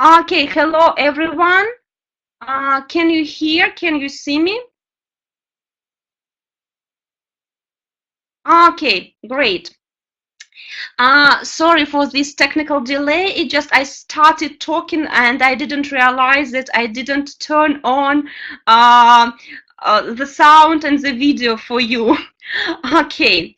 Okay, hello everyone. Can you hear? Can you see me? Okay, great. Sorry for this technical delay. It just I started talking and I didn't realize that I didn't turn on the sound and the video for you. Okay,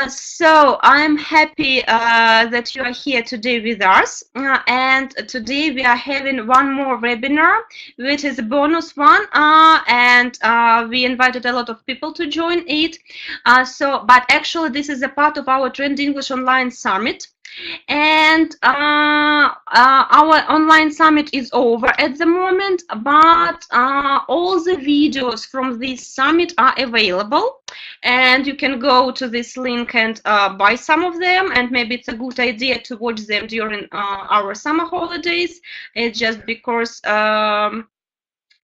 so I'm happy that you are here today with us, and today we are having one more webinar, which is a bonus one, and we invited a lot of people to join it. But actually this is a part of our Trend English Online Summit. And our online summit is over at the moment, but all the videos from this summit are available, and you can go to this link and buy some of them, and maybe it's a good idea to watch them during our summer holidays. It's just because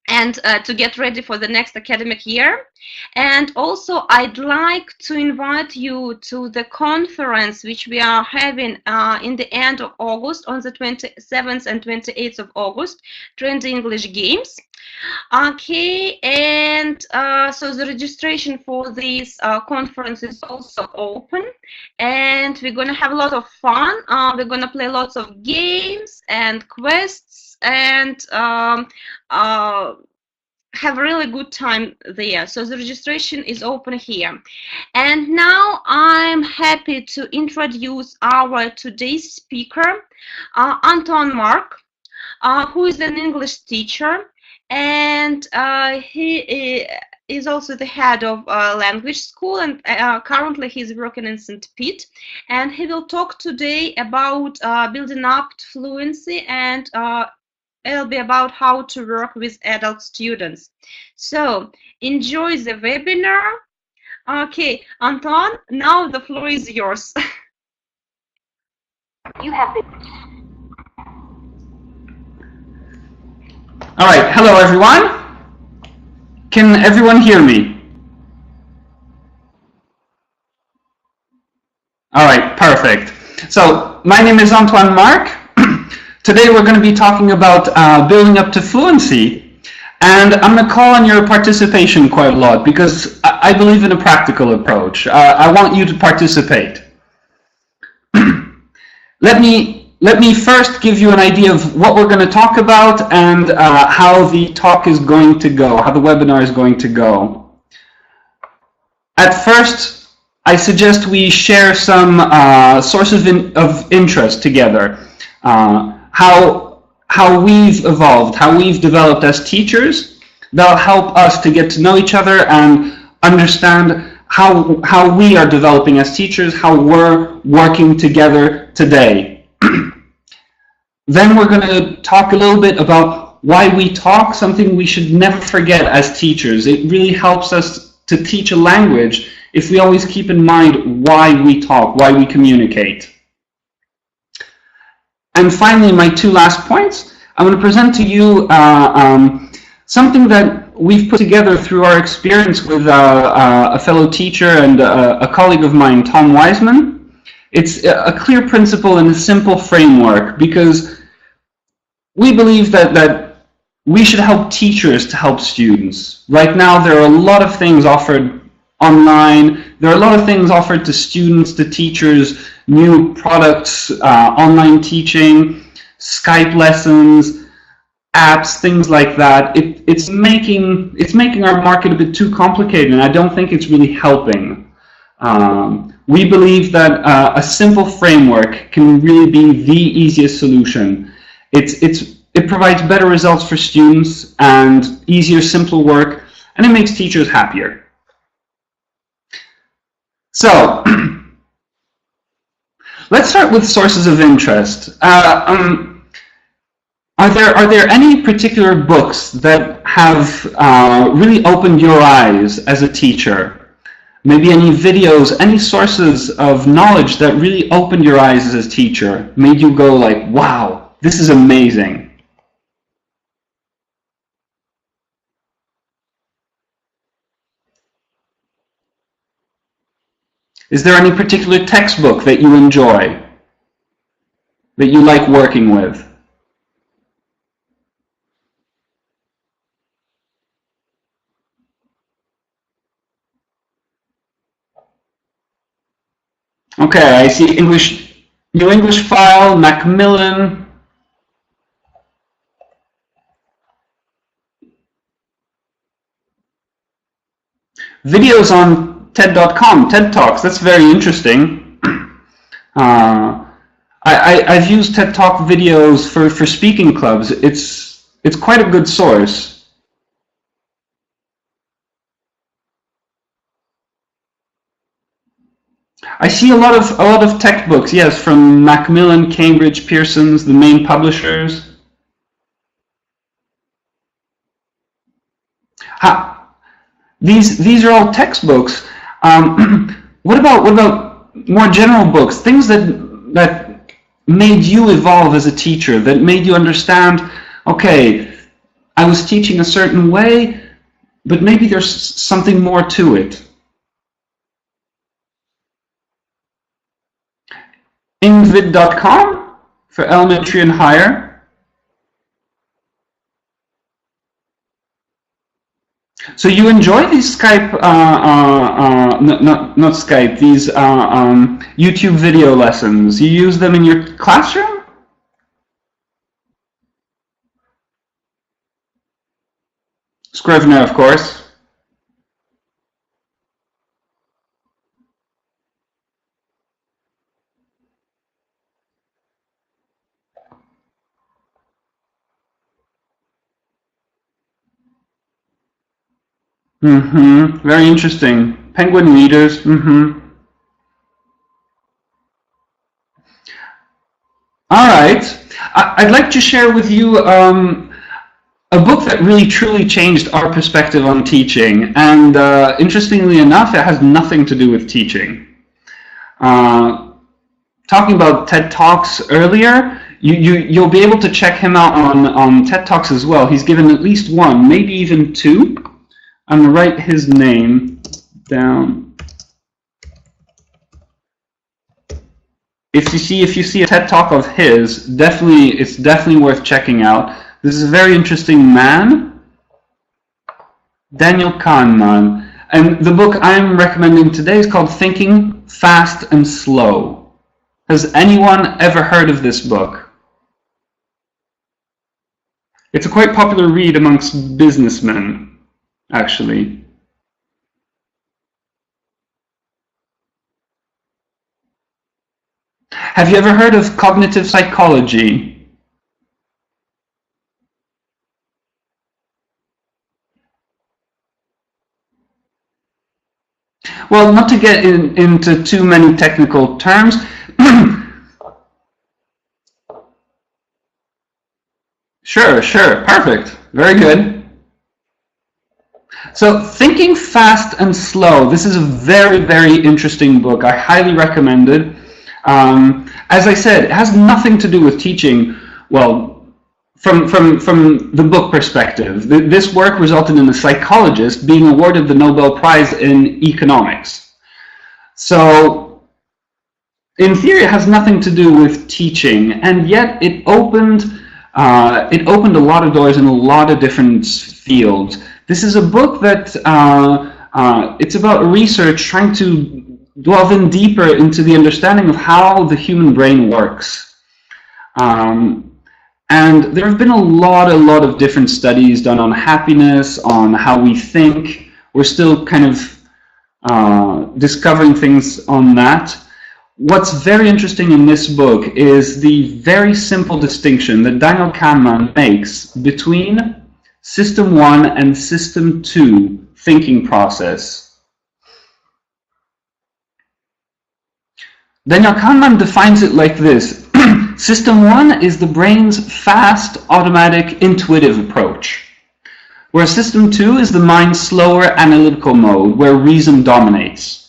and to get ready for the next academic year. And also I'd like to invite you to the conference which we are having in the end of August, on the 27th and 28th of August, Trend English Games. Okay, and so the registration for this conference is also open, and we're gonna have a lot of fun. We're gonna play lots of games and quests, and have a really good time there. So the registration is open here. And now I'm happy to introduce our today's speaker, Antoine Marcq, who is an English teacher, and he is also the head of language school, and currently he's working in St. Pete, and he will talk today about building up fluency, and it'll be about how to work with adult students. So enjoy the webinar. Okay, Antoine, now the floor is yours. You have the... All right, hello everyone. Can everyone hear me? All right, perfect. So my name is Antoine Marcq. Today we're going to be talking about building up to fluency, and I'm going to call on your participation quite a lot because I believe in a practical approach. I want you to participate. Let me first give you an idea of what we're going to talk about and how the talk is going to go, how the webinar is going to go. At first, I suggest we share some sources of interest together. How we've evolved, how we've developed as teachers. That'll help us to get to know each other and understand how we are developing as teachers, how we're working together today. Then we're going to talk a little bit about why we talk, something we should never forget as teachers. It really helps us to teach a language if we always keep in mind why we talk, why we communicate. And finally, my two last points, I'm going to present to you something that we've put together through our experience with a fellow teacher and a colleague of mine, Tom Wiseman. It's a clear principle and a simple framework because we believe that we should help teachers to help students. Right now, there are a lot of things offered online. There are a lot of things offered to students, to teachers, new products, online teaching, Skype lessons, apps, things like that. It's making our market a bit too complicated, and I don't think it's really helping. We believe that a simple framework can really be the easiest solution. It provides better results for students and easier, simpler work, and it makes teachers happier. So, let's start with sources of interest. Are there any particular books that have really opened your eyes as a teacher? Maybe any videos, any sources of knowledge that really opened your eyes as a teacher, made you go like, wow, this is amazing. Is there any particular textbook that you enjoy, that you like working with? Okay, I see English, New English File, Macmillan. Videos on TED.com, TED Talks, that's very interesting. I've used TED Talk videos for speaking clubs. It's quite a good source. I see a lot of tech books, yes, from Macmillan, Cambridge, Pearson's, the main publishers. These are all textbooks. What about more general books, things that made you evolve as a teacher, that made you understand, okay, I was teaching a certain way, but maybe there's something more to it. Invid.com for elementary and higher. So you enjoy these Skype, not Skype, these YouTube video lessons. You use them in your classroom? Scrivener, of course. Very interesting. Penguin readers. All right. I'd like to share with you a book that really truly changed our perspective on teaching. And interestingly enough, it has nothing to do with teaching. Talking about TED Talks earlier, you'll be able to check him out on TED Talks as well. He's given at least one, maybe even two. I'm going to write his name down. If you see a TED Talk of his, it's definitely worth checking out. This is a very interesting man, Daniel Kahneman. And the book I'm recommending today is called Thinking Fast and Slow. Has anyone ever heard of this book? It's a quite popular read amongst businessmen, actually. Have you ever heard of cognitive psychology? Well, not to get into too many technical terms, Sure, perfect, very good. So, Thinking Fast and Slow, this is a very, very interesting book. I highly recommend it. As I said, it has nothing to do with teaching. Well, from the book perspective, this work resulted in a psychologist being awarded the Nobel Prize in economics. So, in theory, it has nothing to do with teaching, and yet it opened a lot of doors in a lot of different fields. This is a book that it's about research trying to delve in deeper into the understanding of how the human brain works. And there have been a lot of different studies done on happiness, on how we think. We're still kind of discovering things on that. What's very interesting in this book is the very simple distinction that Daniel Kahneman makes between System 1 and System 2 thinking process. Daniel Kahneman defines it like this. System 1 is the brain's fast, automatic, intuitive approach, where System 2 is the mind's slower, analytical mode, where reason dominates.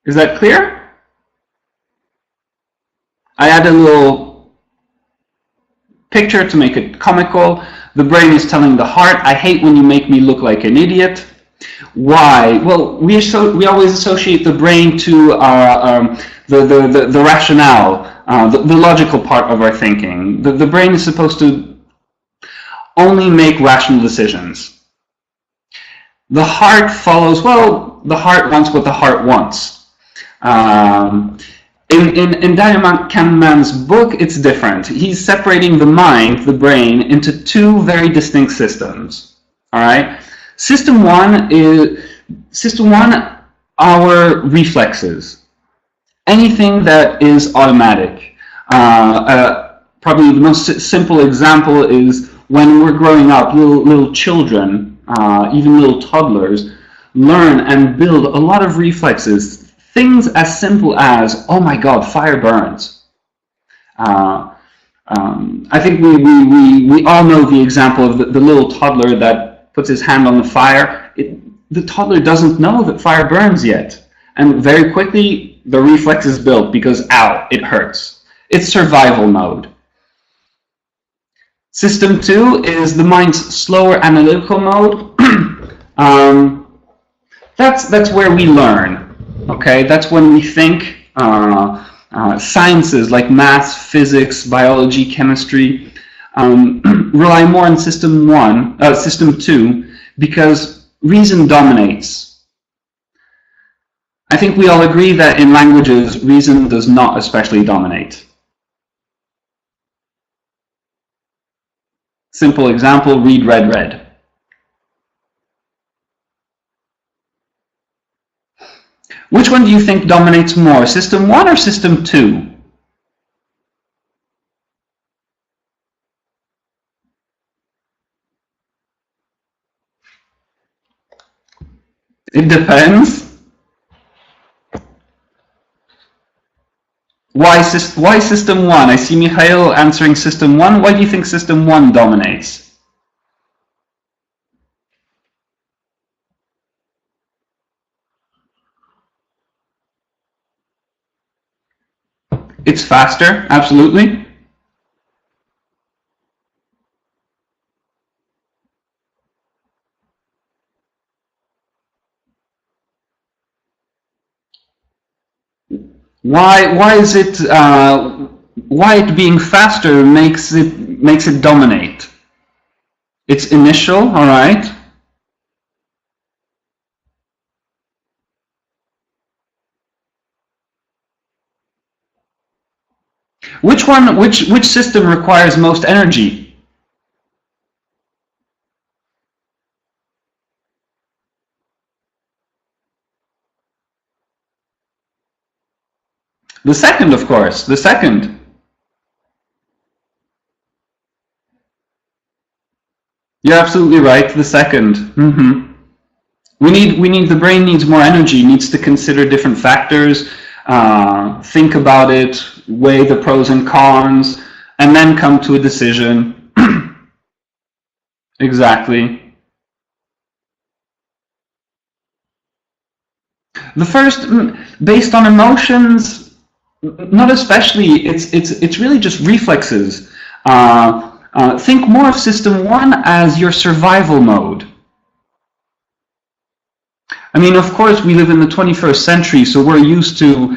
Is that clear? I add a little picture to make it comical. The brain is telling the heart, I hate when you make me look like an idiot. Why? Well, we always associate the brain to the rationale, the logical part of our thinking. The brain is supposed to only make rational decisions. The heart follows, well, the heart wants what the heart wants. Um, in Daniel Kahneman's book, it's different. He's separating the mind, the brain, into two very distinct systems. All right. System one, our reflexes. Anything that is automatic. Probably the most simple example is when we're growing up, little children, even little toddlers, learn and build a lot of reflexes. Things as simple as, oh my God, fire burns. I think we all know the example of the little toddler that puts his hand on the fire. The toddler doesn't know that fire burns yet. And very quickly, the reflex is built because, ow, it hurts. It's survival mode. System 2 is the mind's slower analytical mode. That's where we learn. Okay, that's when we think. Sciences like math, physics, biology, chemistry rely more on system 2, because reason dominates. I think we all agree that in languages, reason does not especially dominate. Simple example, read, read, read. Which one do you think dominates more, system 1 or system 2? It depends. Why system 1? I see Mikhail answering system 1. Why do you think system 1 dominates? It's faster, absolutely. Why is it why it being faster makes it dominate? It's initial, all right. Which system requires most energy? The second, of course, the second. You're absolutely right, the second. The brain needs more energy, needs to consider different factors, think about it, weigh the pros and cons, and then come to a decision. Exactly. The first, based on emotions, not especially. It's really just reflexes. Think more of system 1 as your survival mode. I mean, of course, we live in the 21st century, so we're used to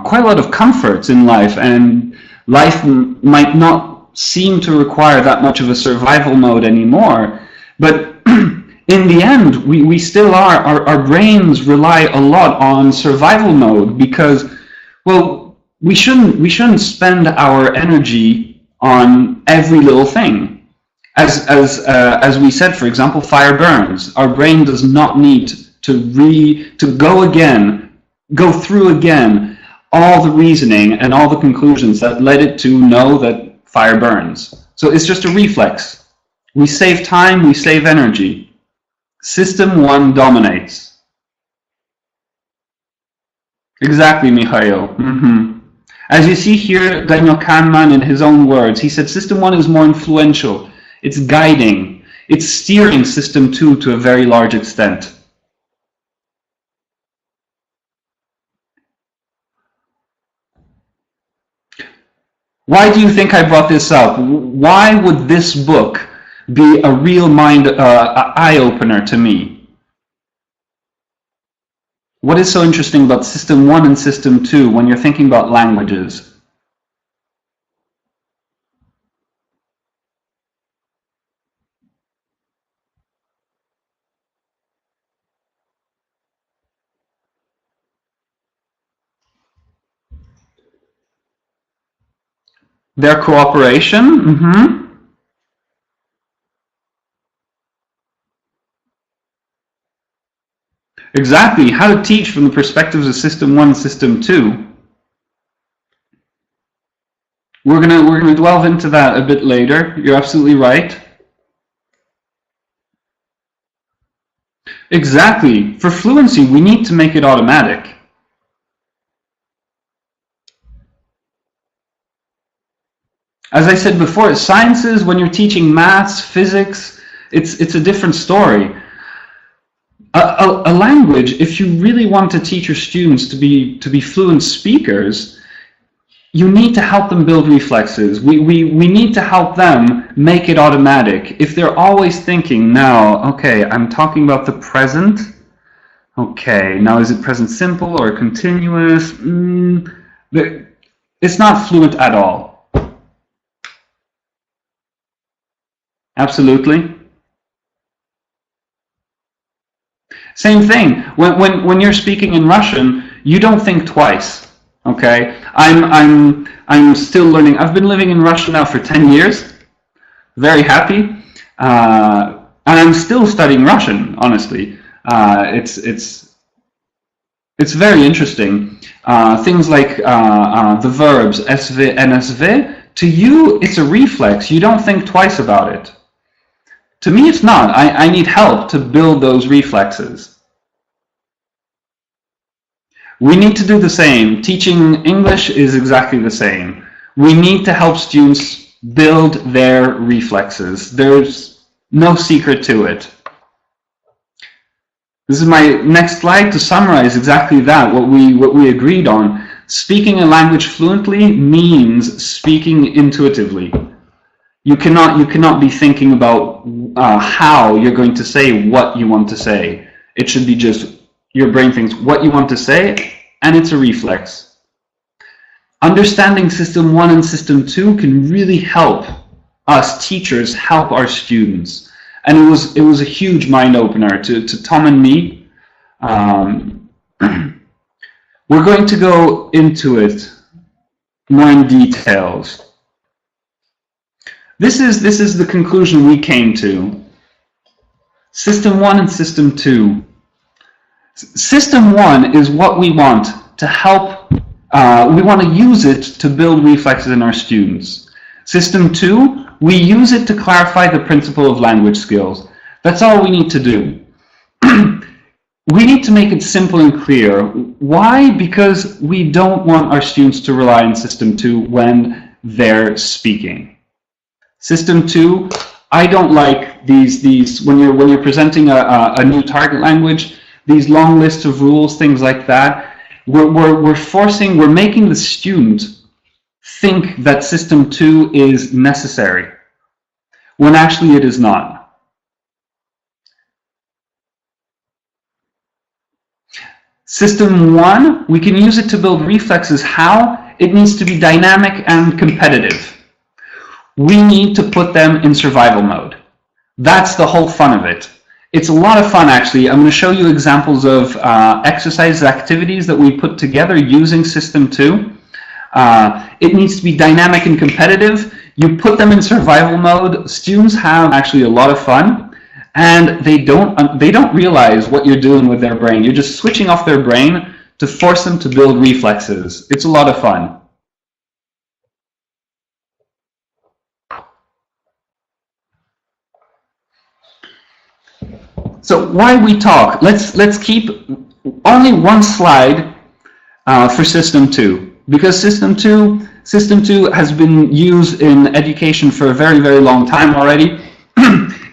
quite a lot of comforts in life, and life might not seem to require that much of a survival mode anymore. But in the end, we still are. Our brains rely a lot on survival mode because, well, we shouldn't spend our energy on every little thing. As we said, for example, fire burns. Our brain does not need to go through again all the reasoning and all the conclusions that led it to know that fire burns. So it's just a reflex. We save time, we save energy. System 1 dominates. Exactly, Mikhail. As you see here, Daniel Kahneman, in his own words, he said system 1 is more influential. It's guiding. It's steering system 2 to a very large extent. Why do you think I brought this up? Why would this book be a real eye-opener to me? What is so interesting about system 1 and system 2 when you're thinking about languages? Their cooperation. Exactly. How to teach from the perspectives of System 1 and System 2. We're gonna delve into that a bit later. You're absolutely right. Exactly. For fluency, we need to make it automatic. As I said before, sciences, when you're teaching maths, physics, it's a different story. A language, if you really want to teach your students to be fluent speakers, you need to help them build reflexes. We need to help them make it automatic. If they're always thinking, now, okay, I'm talking about the present. Okay, now is it present simple or continuous? It's not fluent at all. Absolutely. Same thing. When you're speaking in Russian, you don't think twice. Okay, I'm still learning. I've been living in Russia now for 10 years. Very happy, and I'm still studying Russian. Honestly, it's very interesting. Things like the verbs SV, NSV. To you, it's a reflex. You don't think twice about it. To me, it's not. I need help to build those reflexes. We need to do the same. Teaching English is exactly the same. We need to help students build their reflexes. There's no secret to it. This is my next slide to summarize exactly that, what we agreed on. Speaking a language fluently means speaking intuitively. You cannot be thinking about how you're going to say what you want to say. It should be just your brain thinks what you want to say, and it's a reflex. Understanding System 1 and System 2 can really help us teachers help our students. And it was a huge mind opener to Tom and me. We're going to go into it more in details. This is the conclusion we came to. System 1 and System 2. System 1 is what we want to help, we want to use it to build reflexes in our students. System 2, we use it to clarify the principle of language skills. That's all we need to do. We need to make it simple and clear. Why? Because we don't want our students to rely on System 2 when they're speaking. System 2, I don't like these when you're presenting a new target language, these long lists of rules, things like that. We're making the student think that System 2 is necessary, when actually it is not. System 1, we can use it to build reflexes. How? It needs to be dynamic and competitive. We need to put them in survival mode. That's the whole fun of it. It's a lot of fun, actually. I'm going to show you examples of exercise activities that we put together using System 2. It needs to be dynamic and competitive. You put them in survival mode. Students have actually a lot of fun, and they don't realize what you're doing with their brain. You're just switching off their brain to force them to build reflexes. It's a lot of fun. So why we talk? Let's keep only one slide for System 2, because System 2 has been used in education for a very, very long time already.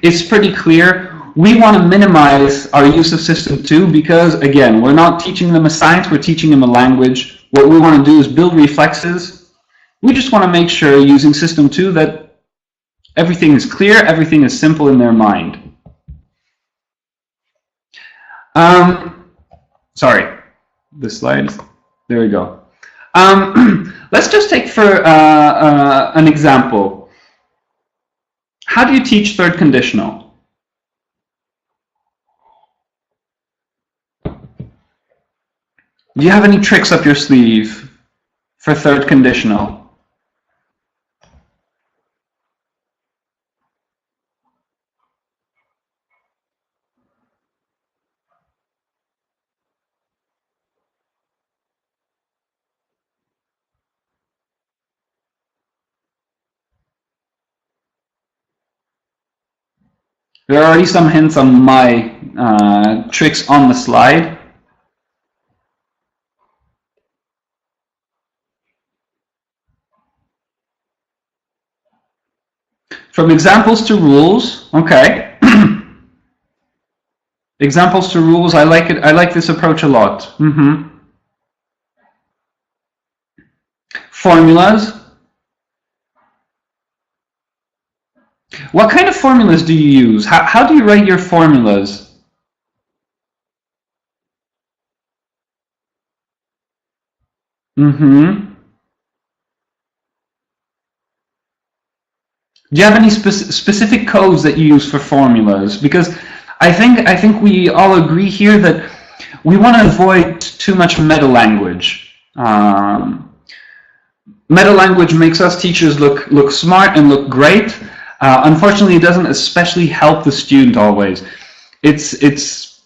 It's pretty clear. We want to minimize our use of System 2 because, again, we're not teaching them a science, we're teaching them a language. What we want to do is build reflexes. We just want to make sure, using System 2, that everything is clear, everything is simple in their mind. Sorry, the slides. There we go. Let's just take for an example. How do you teach third conditional? Do you have any tricks up your sleeve for third conditional? There are already some hints on my tricks on the slide. From examples to rules, okay. Examples to rules, I like it. I like this approach a lot. Formulas. What kind of formulas do you use? How do you write your formulas? Do you have any specific codes that you use for formulas? Because I think we all agree here that we want to avoid too much meta language. Meta language makes us teachers look smart and look great. Unfortunately, it doesn't especially help the student always. It's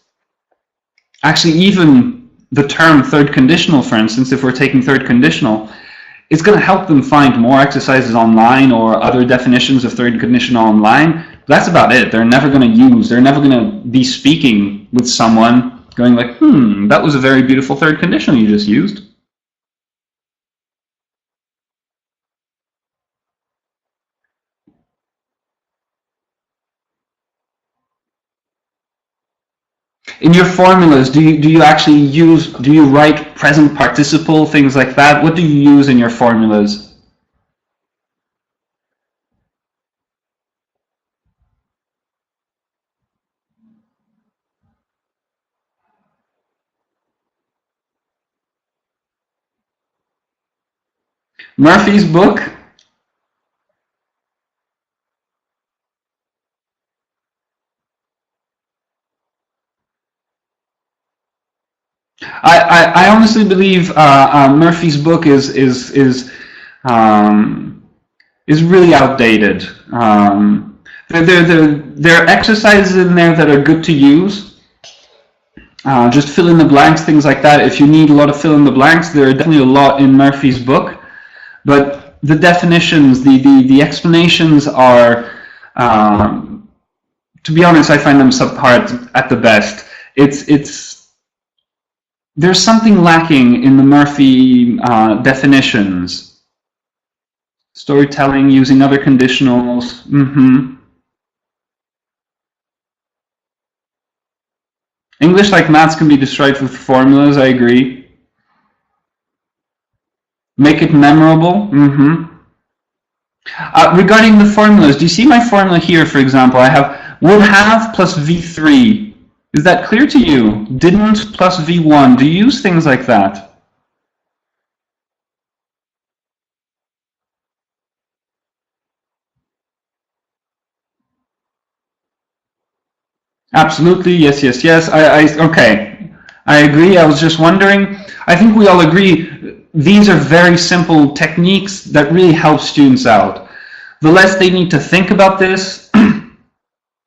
actually, even the term third conditional, for instance, if we're taking third conditional, it's going to help them find more exercises online or other definitions of third conditional online. That's about it. They're never going to be speaking with someone going like, that was a very beautiful third conditional you just used. In your formulas, do you actually do you write present participle, things like that? What do you use in your formulas? Murphy's book? I honestly believe Murphy's book is really outdated. There are exercises in there that are good to use. Just fill in the blanks, things like that. If you need a lot of fill in the blanks, there are definitely a lot in Murphy's book. But the definitions, the explanations are, to be honest, I find them subpar at the best. There's something lacking in the Murphy definitions. Storytelling using other conditionals. English, like maths, can be destroyed with formulas. I agree. Make it memorable. Regarding the formulas, do you see my formula here, for example? I have would have plus V3. Is that clear to you? Didn't plus V1. Do you use things like that? Absolutely, yes, yes, yes. Okay. I agree. I was just wondering. I think we all agree these are very simple techniques that really help students out. The less they need to think about this,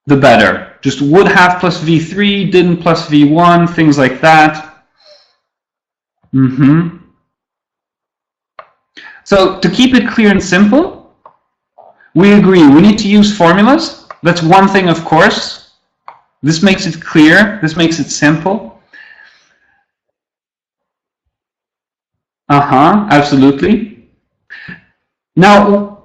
the better. Just would have plus V3, didn't plus V1, things like that. So to keep it clear and simple, we agree we need to use formulas. That's one thing, of course. This makes it clear. This makes it simple. Absolutely. Now,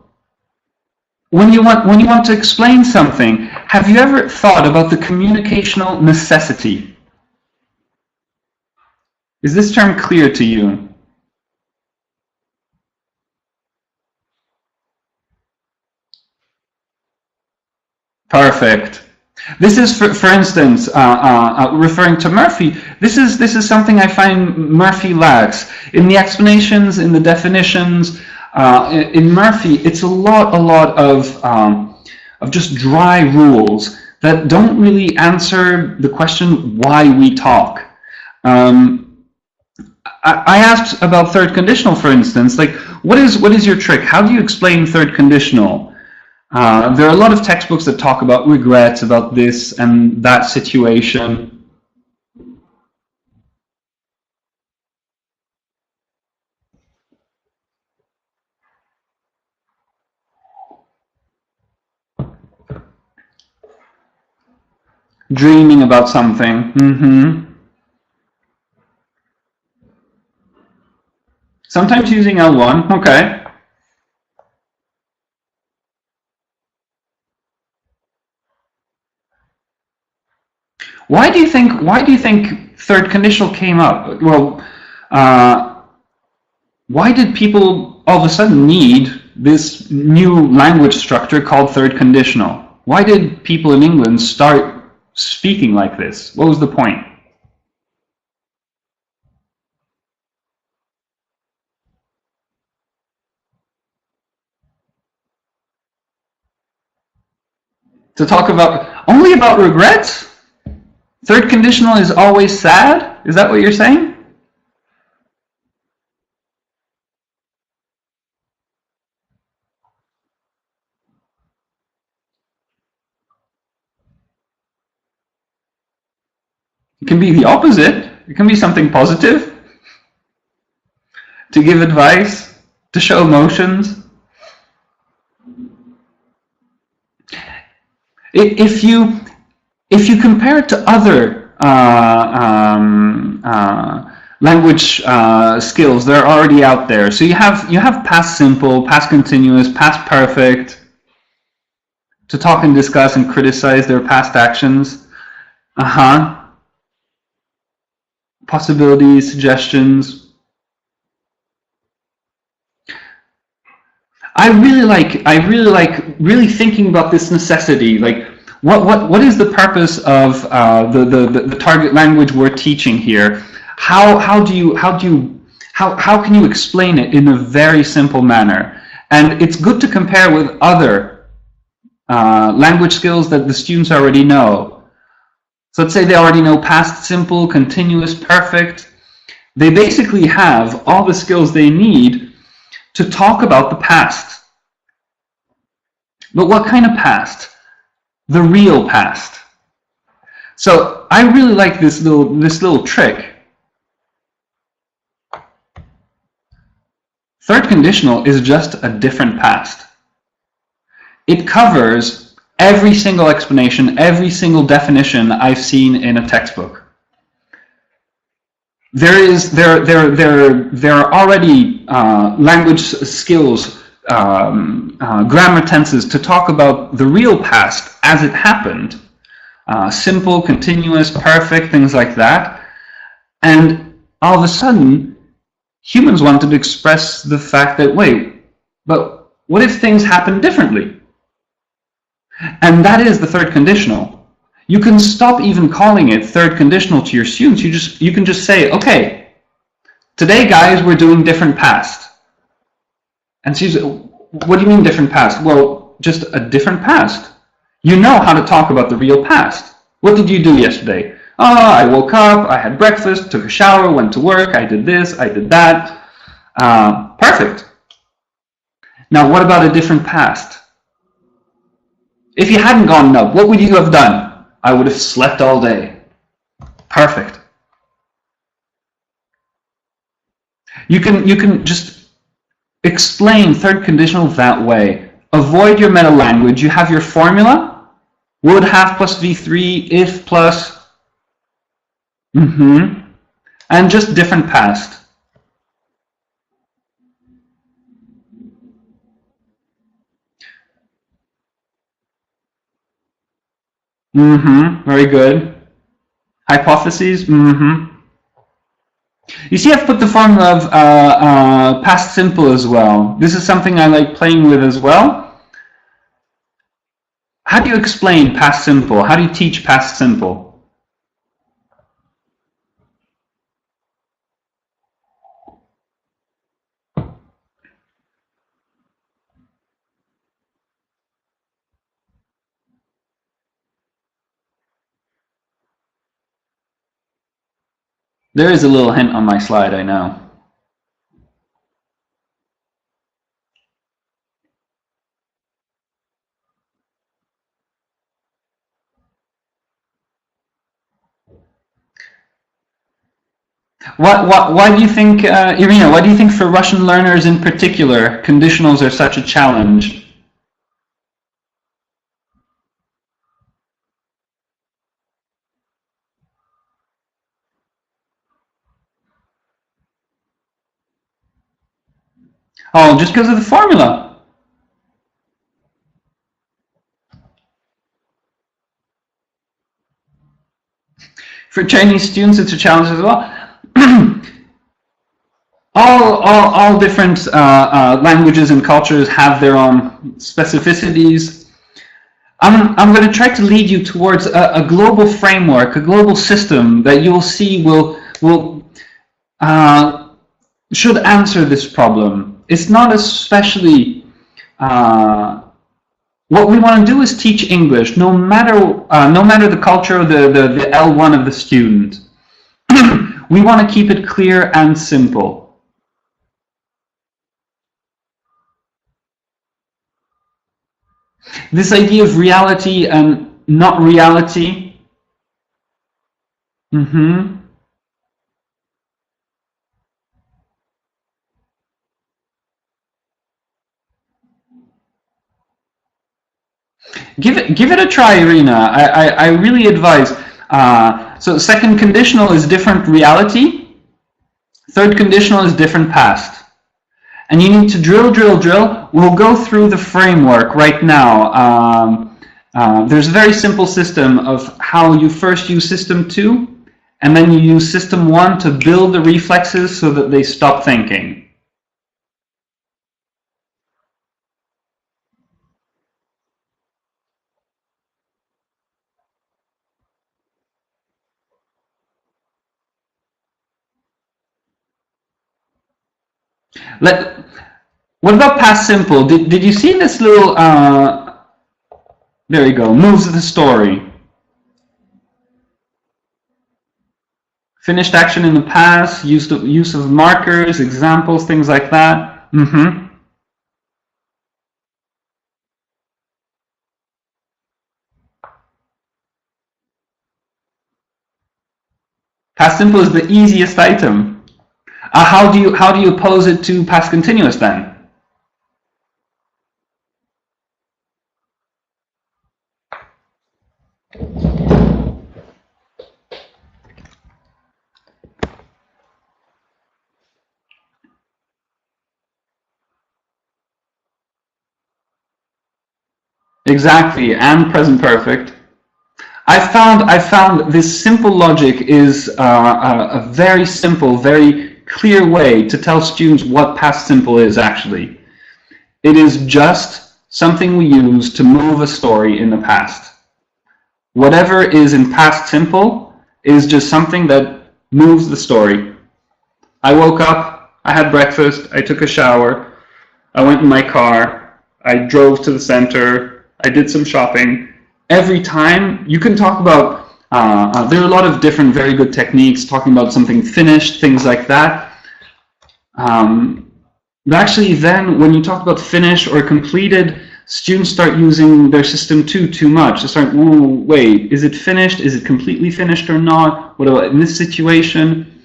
when you want to explain something, have you ever thought about the communicational necessity? Is this term clear to you? Perfect. This is, for instance, referring to Murphy. This is something I find Murphy lacks in the explanations, in the definitions. In Murphy, it's a lot of just dry rules that don't really answer the question why we talk. I asked about third conditional, for instance. Like, what is your trick? How do you explain third conditional? There are a lot of textbooks that talk about regrets, about this and that situation. Dreaming about something. Sometimes using L1. Okay. Why do you think third conditional came up? Well, why did people all of a sudden need this new language structure called third conditional? Why did people in England start speaking like this? What was the point? To talk about only about regrets? Third conditional is always sad? Is that what you're saying? It can be the opposite. It can be something positive. To give advice, to show emotions. If you compare it to other language skills that are already out there, so you have past simple, past continuous, past perfect, to talk and discuss and criticize their past actions. Possibilities, suggestions. I really like really thinking about this necessity. Like, what is the purpose of the target language we're teaching here? How can you explain it in a very simple manner? And it's good to compare with other language skills that the students already know. So let's say they already know past simple, continuous, perfect. They basically have all the skills they need to talk about the past. But what kind of past? The real past. So I really like this little trick. Third conditional is just a different past. It covers every single explanation, every single definition I've seen in a textbook. There are already language skills, grammar tenses to talk about the real past as it happened. Simple, continuous, perfect, things like that. And all of a sudden, humans wanted to express the fact that, wait, but what if things happen differently? And that is the third conditional. You can stop even calling it third conditional to your students. You can just say, okay, today, guys, we're doing different past. And she's, what do you mean different past? Well, just a different past. You know how to talk about the real past. What did you do yesterday? Oh, I woke up, I had breakfast, took a shower, went to work, I did this, I did that. Perfect. Now, what about a different past? If you hadn't gotten up, what would you have done? I would have slept all day. Perfect. You can just explain third conditional that way. Avoid your meta language. You have your formula. Would have plus V3, if plus. And just different past. Very good. Hypotheses. You see, I've put the formula of past simple as well. This is something I like playing with as well. How do you explain past simple? How do you teach past simple? There is a little hint on my slide, I know. Why do you think, Irina, why do you think for Russian learners in particular, conditionals are such a challenge? Oh, just because of the formula. For Chinese students, it's a challenge as well. all different languages and cultures have their own specificities. I'm going to try to lead you towards a global framework, a global system that you will see should answer this problem. It's not especially what we want to do is teach English, no matter the culture or the L1 of the student. We want to keep it clear and simple. This idea of reality and not reality. Give it a try, Irina. I really advise. So second conditional is different reality. Third conditional is different past. And you need to drill. We'll go through the framework right now. There's a very simple system of how you first use system 2, and then you use system 1 to build the reflexes so that they stop thinking. What about past simple? Did you see this little, there you go, moves the story. Finished action in the past, use of markers, examples, things like that. Past simple is the easiest item. How do you oppose it to past continuous then? Exactly, and present perfect. I found this simple logic is a very simple, very clear way to tell students what past simple is actually. It is just something we use to move a story in the past. Whatever is in past simple is just something that moves the story. I woke up, I had breakfast, I took a shower, I went in my car, I drove to the center, I did some shopping. Every time you can talk about, there are a lot of different very good techniques talking about something finished, things like that. But actually then when you talk about finished or completed, students start using their system 2 too much. They start, oh, wait, is it finished? Is it completely finished or not? What about in this situation?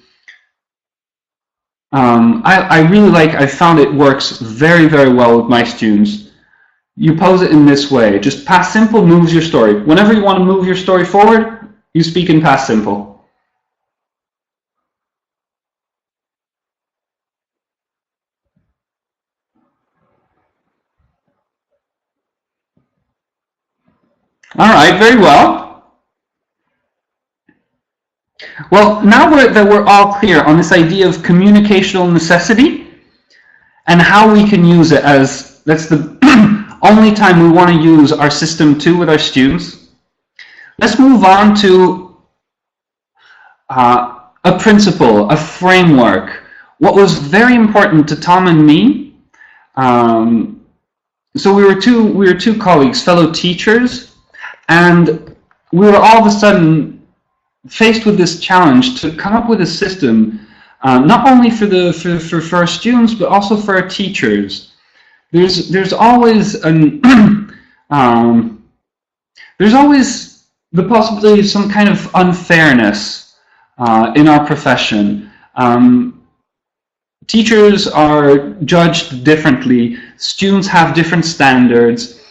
I found it works very, very well with my students. You pose it in this way. Just past simple moves your story. Whenever you want to move your story forward, you speak in past simple. All right, very well. Well, now that we're all clear on this idea of communicational necessity and how we can use it as, that's the only time we want to use our system 2 with our students, let's move on to a principle, a framework. What was very important to Tom and me, so we were two colleagues, fellow teachers, and we were all of a sudden faced with this challenge to come up with a system, not only for our students, but also for our teachers. There's always there's always the possibility of some kind of unfairness in our profession. Teachers are judged differently. Students have different standards.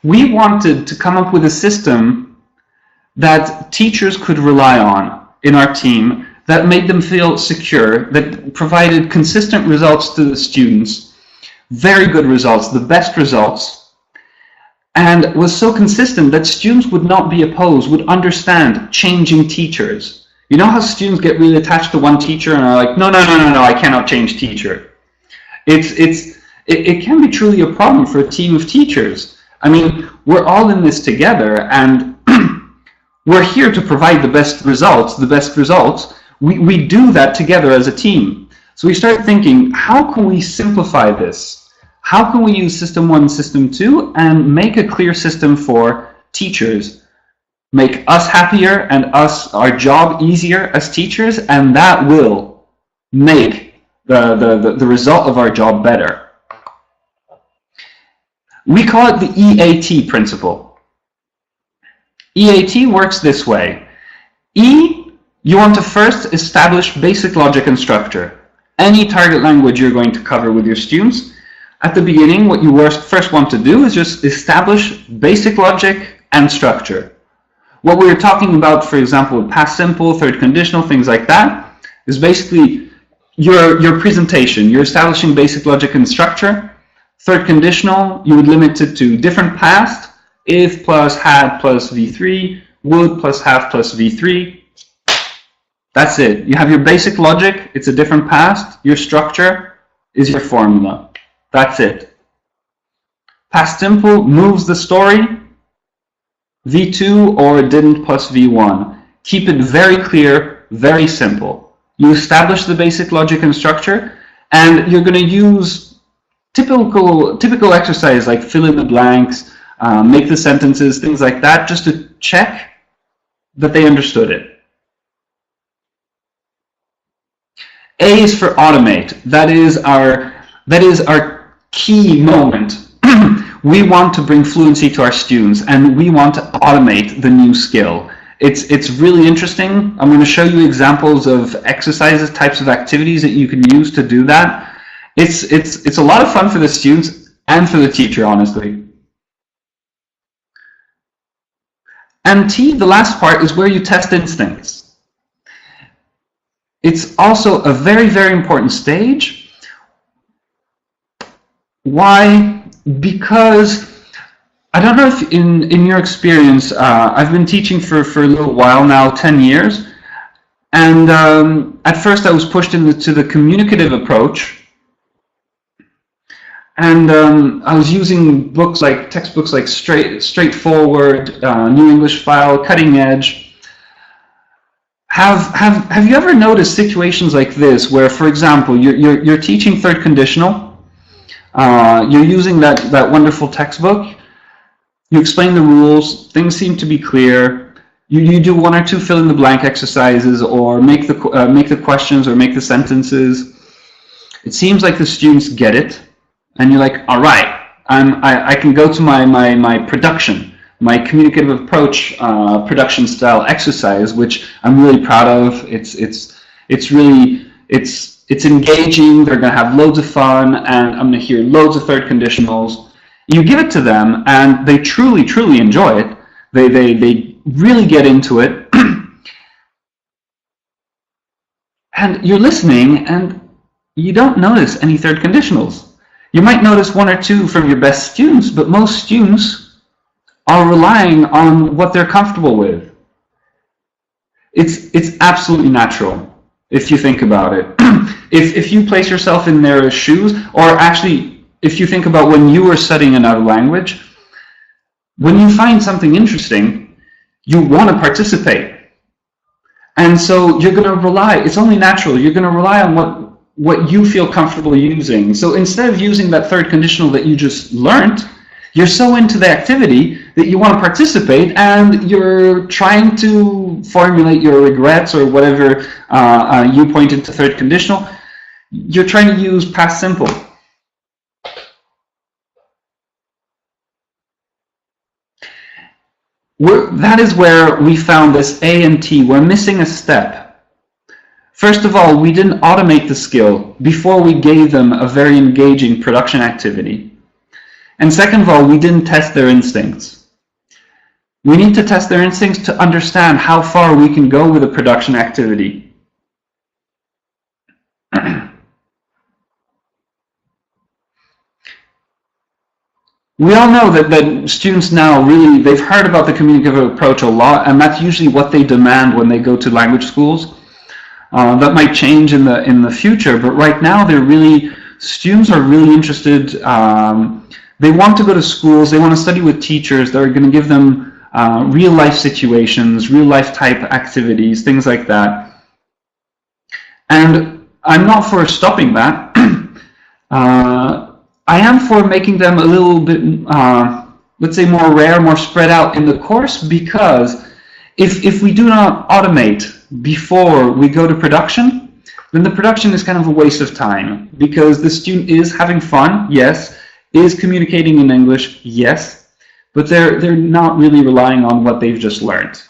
We wanted to come up with a system that teachers could rely on in our team, that made them feel secure, that provided consistent results to the students. very good results, the best results, and was so consistent that students would not be opposed, would understand changing teachers. You know how students get really attached to one teacher and are like, no, no, no, no, no, I cannot change teacher. It can be truly a problem for a team of teachers. I mean, we're all in this together, and we're here to provide the best results, We do that together as a team. So we start thinking, how can we simplify this? How can we use System 1, System 2, and make a clear system for teachers? Make us happier and our job easier as teachers, and that will make the result of our job better. We call it the EAT principle. EAT works this way. E, you want to first establish basic logic and structure. Any target language you're going to cover with your students, at the beginning, what you first want to do is just establish basic logic and structure. What we were talking about, for example, with past simple, third conditional, things like that, is basically your presentation. You're establishing basic logic and structure. Third conditional, you would limit it to different past, if plus had plus v3, would plus have plus v3. That's it. You have your basic logic, it's a different past. Your structure is your formula. That's it. Past simple moves the story. V2 or didn't plus V1. Keep it very clear, very simple. You establish the basic logic and structure, and you're going to use typical exercises like fill in the blanks, make the sentences, things like that, just to check that they understood it. A is for automate. That is our key moment. We want to bring fluency to our students, and we want to automate the new skill. It's really interesting. I'm going to show you examples of exercises, types of activities that you can use to do that. It's a lot of fun for the students and for the teacher, honestly. And T, the last part, is where you test instincts. It's also a very, very important stage. Why? Because I don't know if in your experience, I've been teaching for a little while now, 10 years, and at first I was pushed into the communicative approach, and I was using textbooks like Straightforward, New English File, Cutting Edge. Have you ever noticed situations like this where, for example, you're teaching third conditional? You're using that wonderful textbook. You explain the rules. Things seem to be clear. You do one or two fill in the blank exercises, or make the questions, or make the sentences. It seems like the students get it, and you're like, all right, I can go to my production, my communicative approach production style exercise, which I'm really proud of. It's engaging, they're going to have loads of fun, and I'm going to hear loads of third conditionals. You give it to them, and they truly, truly enjoy it. They really get into it. And you're listening, and you don't notice any third conditionals. You might notice one or two from your best students, but most students are relying on what they're comfortable with. It's absolutely natural. If you think about it. If you place yourself in their shoes, or actually, if you think about when you were studying another language, when you find something interesting, you want to participate. And so you're going to rely, it's only natural, you're going to rely on what you feel comfortable using. So instead of using that third conditional that you just learned, you're so into the activity that you want to participate, and you're trying to formulate your regrets or whatever you pointed to third conditional. You're trying to use past simple. That is where we found this A and T. We're missing a step. First of all, we didn't automate the skill before we gave them a very engaging production activity. And second of all, we didn't test their instincts. We need to test their instincts to understand how far we can go with a production activity. We all know that students now really, they've heard about the communicative approach a lot, and that's usually what they demand when they go to language schools. That might change in the future, but right now students are really interested. They want to go to schools, they want to study with teachers that are going to give them real life situations, real life type activities, things like that. And I'm not for stopping that. I am for making them a little bit, let's say, more rare, more spread out in the course, because if we do not automate before we go to production, then the production is kind of a waste of time, because the student is having fun, yes, is communicating in English, yes, but they're not really relying on what they've just learned.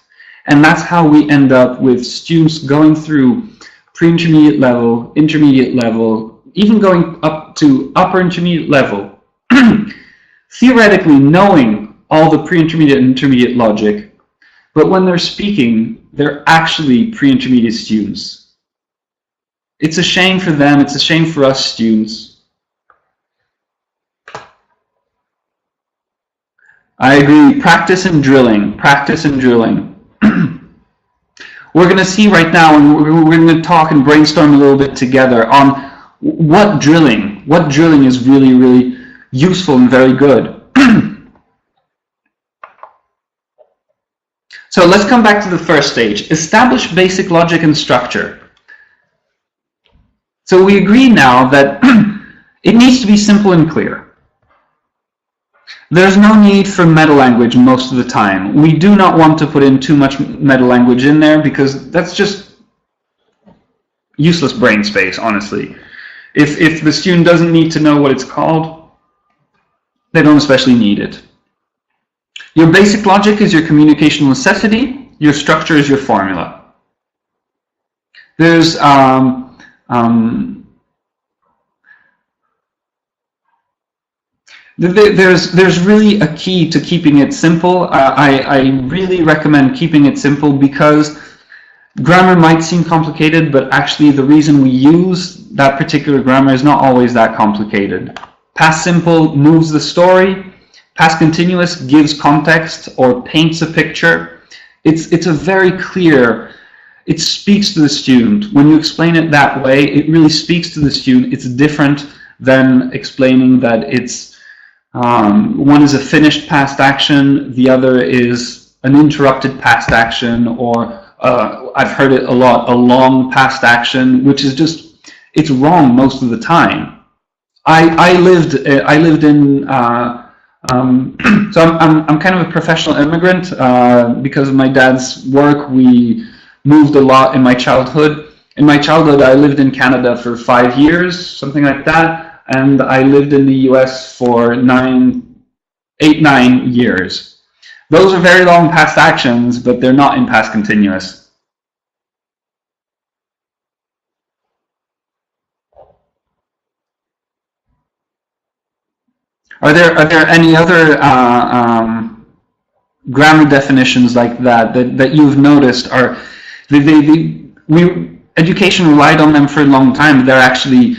And that's how we end up with students going through pre-intermediate level, intermediate level, even going up to upper intermediate level, theoretically knowing all the pre-intermediate and intermediate logic, but when they're speaking, they're actually pre-intermediate students. It's a shame for them, it's a shame for us students. I agree, practice and drilling, practice and drilling. We're going to see right now, and we're going to talk and brainstorm a little bit together on what drilling is really, really useful and very good. So let's come back to the first stage, establish basic logic and structure. So we agree now that it needs to be simple and clear. There's no need for meta-language most of the time. We do not want to put in too much meta-language in there, because that's just useless brain space, honestly. If the student doesn't need to know what it's called, they don't especially need it. Your basic logic is your communicational necessity. Your structure is your formula. There's really a key to keeping it simple. I really recommend keeping it simple, because grammar might seem complicated, but actually the reason we use that particular grammar is not always that complicated. Past simple moves the story. Past continuous gives context or paints a picture. It's a very clear, it speaks to the student. When you explain it that way, it really speaks to the student. It's different than explaining that it's one is a finished past action, the other is an interrupted past action, or I've heard it a lot, a long past action, which is just, it's wrong most of the time. I lived in so I'm kind of a professional immigrant because of my dad's work. We moved a lot in my childhood. In my childhood, I lived in Canada for 5 years, something like that, and I lived in the US for 8-9 years. Those are very long past actions, but they're not in past continuous. Are there any other grammar definitions like that you've noticed? Are education relied on them for a long time, but they're actually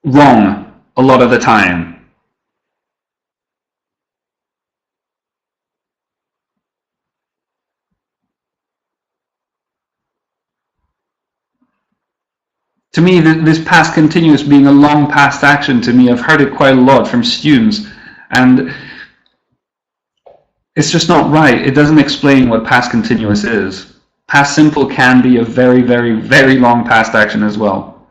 wrong a lot of the time. To me, this past continuous being a long past action, to me, I've heard it quite a lot from students, and it's just not right. It doesn't explain what past continuous is. Past simple can be a very, very, very long past action as well.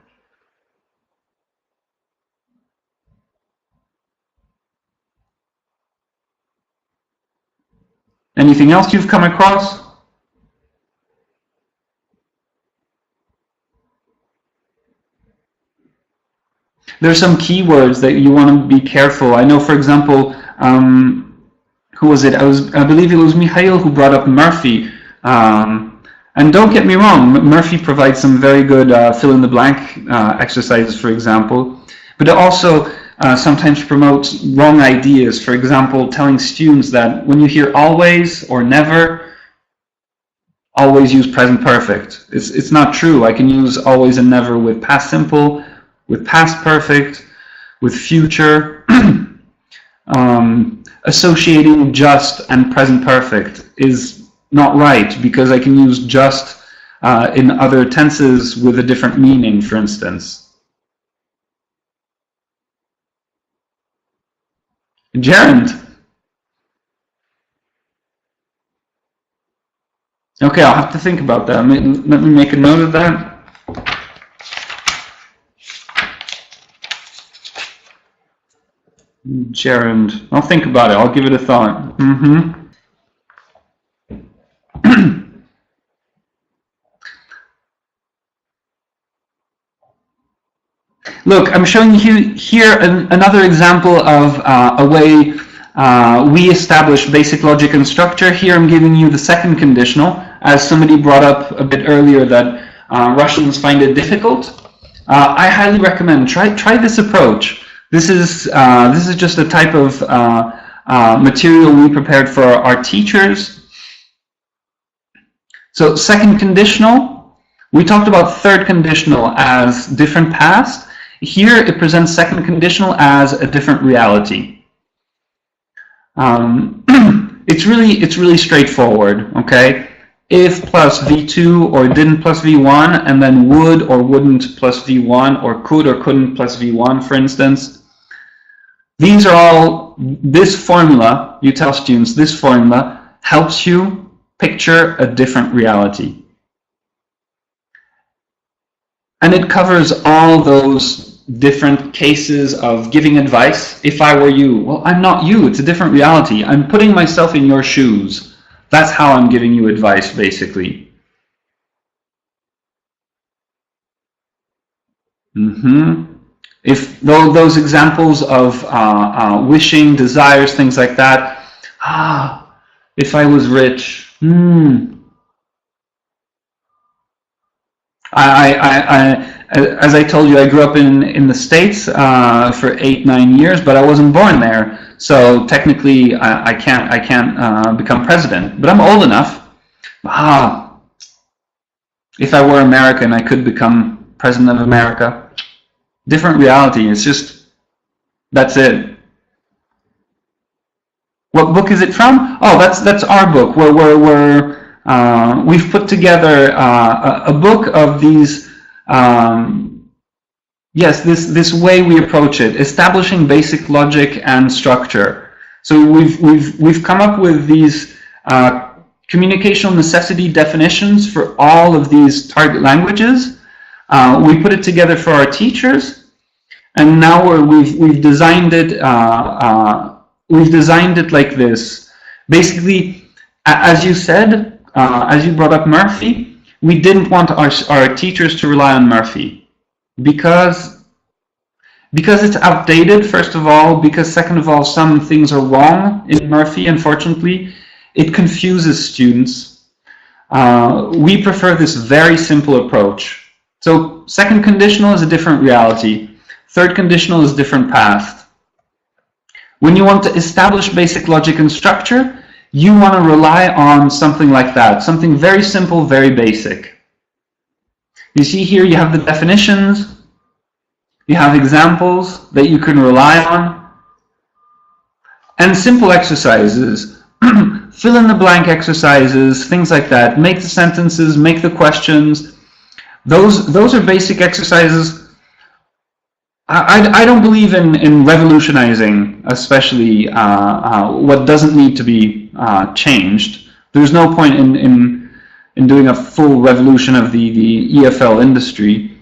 Anything else you've come across? There's some keywords that you want to be careful. I know, for example, who was it? I believe it was Mikhail who brought up Murphy. And don't get me wrong, Murphy provides some very good fill-in-the-blank exercises, for example. But it also sometimes promotes wrong ideas. For example, telling students that when you hear always or never, always use present perfect. It's not true. I can use always and never with past simple, with past perfect, with future. associating just and present perfect is not right, because I can use just in other tenses with a different meaning, for instance. Gerund. Okay, I'll have to think about that. Let me make a note of that. Gerund. I'll think about it. I'll give it a thought. Look, I'm showing you here another example of a way we establish basic logic and structure. Here I'm giving you the second conditional, as somebody brought up a bit earlier that Russians find it difficult. I highly recommend try this approach. This is just a type of material we prepared for our teachers. So second conditional, we talked about third conditional as different past. Here it presents second conditional as a different reality. It's really straightforward, okay? If plus V2 or didn't plus V1, and then would or wouldn't plus V1, or could or couldn't plus V1, for instance. These are all, this formula, you tell students, this formula helps you picture a different reality. And it covers all those different cases of giving advice. If I were you, well, I'm not you, it's a different reality. I'm putting myself in your shoes. That's how I'm giving you advice, basically. If those examples of wishing, desires, things like that, if I was rich, as I told you, I grew up in the States for 8-9 years, but I wasn't born there. So technically, I can't become president. But I'm old enough. If I were American, I could become president of America. Different reality. It's just, that's it. What book is it from? Oh, that's our book. We've put together a book of these. Yes, this way we approach it, establishing basic logic and structure. So we've come up with these communicational necessity definitions for all of these target languages. We put it together for our teachers, and now we've designed it. We've designed it like this. Basically, as you said, as you brought up Murphy, we didn't want our teachers to rely on Murphy because it's outdated, first of all, because second of all, some things are wrong in Murphy, unfortunately. It confuses students. We prefer this very simple approach. So second conditional is a different reality. Third conditional is different past. When you want to establish basic logic and structure, you want to rely on something like that, something very simple, very basic. You see here you have the definitions, you have examples that you can rely on, and simple exercises, fill in the blank exercises, things like that, make the sentences, make the questions. Those are basic exercises. I don't believe in revolutionizing, especially what doesn't need to be changed. There's no point in doing a full revolution of the EFL industry.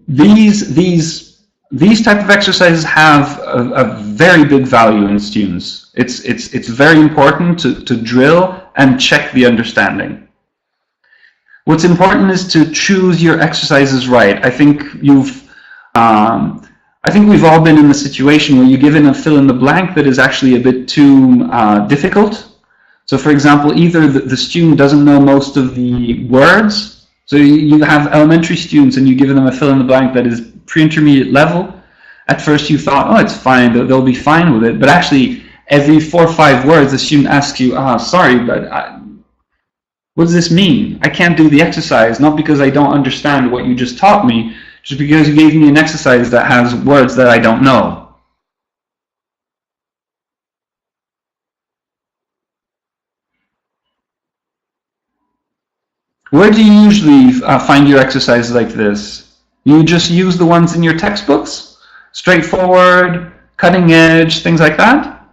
These type of exercises have a very big value in students. It's very important to drill and check the understanding. What's important is to choose your exercises right. I think we've all been in the situation where you give in a fill in the blank that is actually a bit too difficult. So for example, either the student doesn't know most of the words, so you have elementary students and you give them a fill in the blank that is pre-intermediate level. At first you thought, oh, it's fine, they'll be fine with it, but actually every 4 or 5 words the student asks you, sorry, but what does this mean? I can't do the exercise, not because I don't understand what you just taught me, just because you gave me an exercise that has words that I don't know. Where do you usually find your exercises like this? You just use the ones in your textbooks? Straightforward, cutting edge, things like that?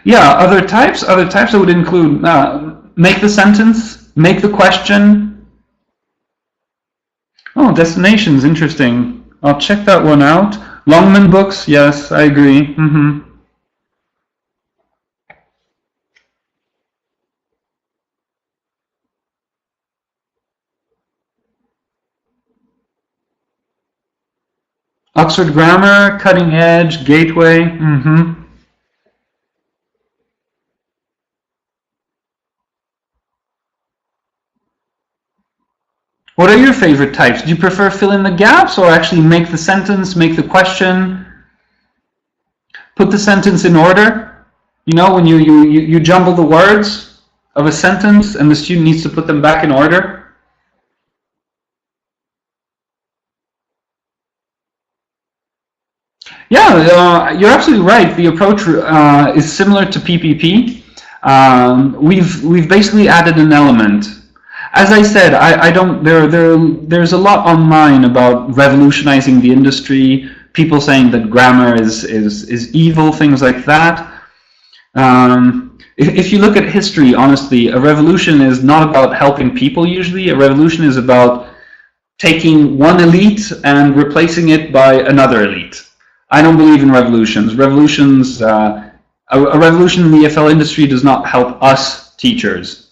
Yeah, other types that would include make the sentence, make the question. Oh, destinations, interesting. I'll check that one out. Longman books, yes, I agree. Oxford Grammar, Cutting Edge, Gateway. What are your favorite types? Do you prefer fill in the gaps or actually make the sentence, make the question, put the sentence in order? You know, when you jumble the words of a sentence and the student needs to put them back in order? Yeah, you're absolutely right. The approach is similar to PPP. We've basically added an element. As I said, I don't. There's a lot online about revolutionizing the industry. People saying that grammar is evil, things like that. If you look at history, honestly, a revolution is not about helping people. Usually, a revolution is about taking one elite and replacing it by another elite. I don't believe in revolutions. Revolutions, a revolution in the EFL industry does not help us teachers.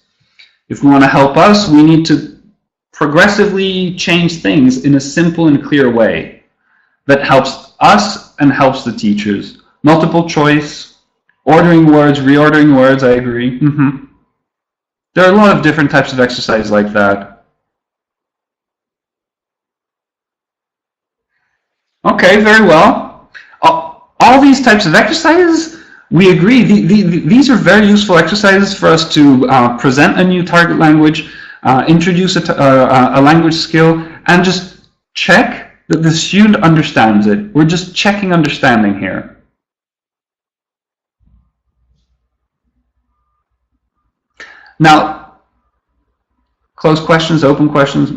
If we want to help us, we need to progressively change things in a simple and clear way that helps us and helps the teachers. Multiple choice, ordering words, reordering words, I agree. There are a lot of different types of exercises like that. Okay, very well. All these types of exercises, we agree, these are very useful exercises for us to present a new target language, introduce a language skill, and just check that the student understands it. We're just checking understanding here. Now, closed questions, open questions,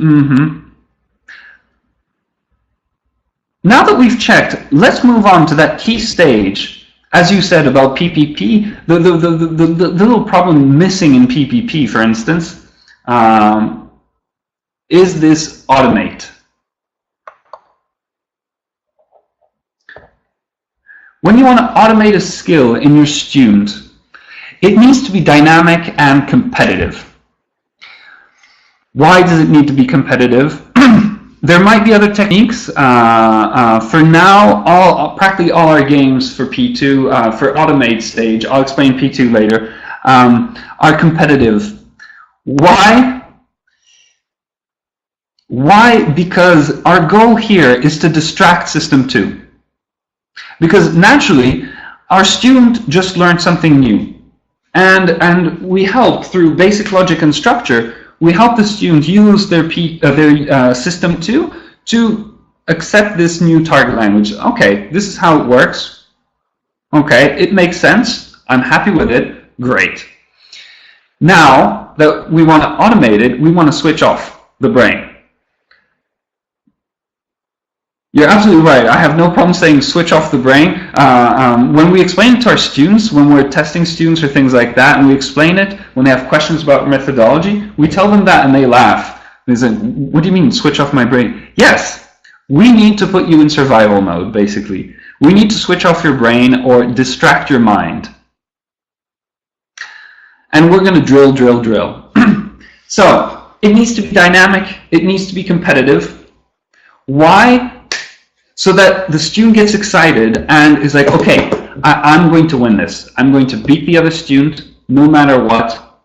Now that we've checked, let's move on to that key stage. As you said about PPP, the little problem missing in PPP, for instance, is this automate. When you want to automate a skill in your student, it needs to be dynamic and competitive. Why does it need to be competitive? There might be other techniques. For now, practically all our games for P2, for automate stage, I'll explain P2 later, are competitive. Why? Why? Because our goal here is to distract system 2. Because naturally, our student just learned something new. And we help through basic logic and structure. We help the student use their system 2 to accept this new target language. Okay, this is how it works. Okay, it makes sense. I'm happy with it. Great. Now that we want to automate it, we want to switch off the brain. You're absolutely right. I have no problem saying switch off the brain. When we explain it to our students, when we're testing students or things like that, and we explain it, when they have questions about methodology, we tell them that and they laugh. They say, what do you mean, switch off my brain? Yes, we need to put you in survival mode, basically. We need to switch off your brain or distract your mind. And we're going to drill, drill, drill. So, it needs to be dynamic. It needs to be competitive. Why? So that the student gets excited and is like, okay, I'm going to win this. I'm going to beat the other student no matter what.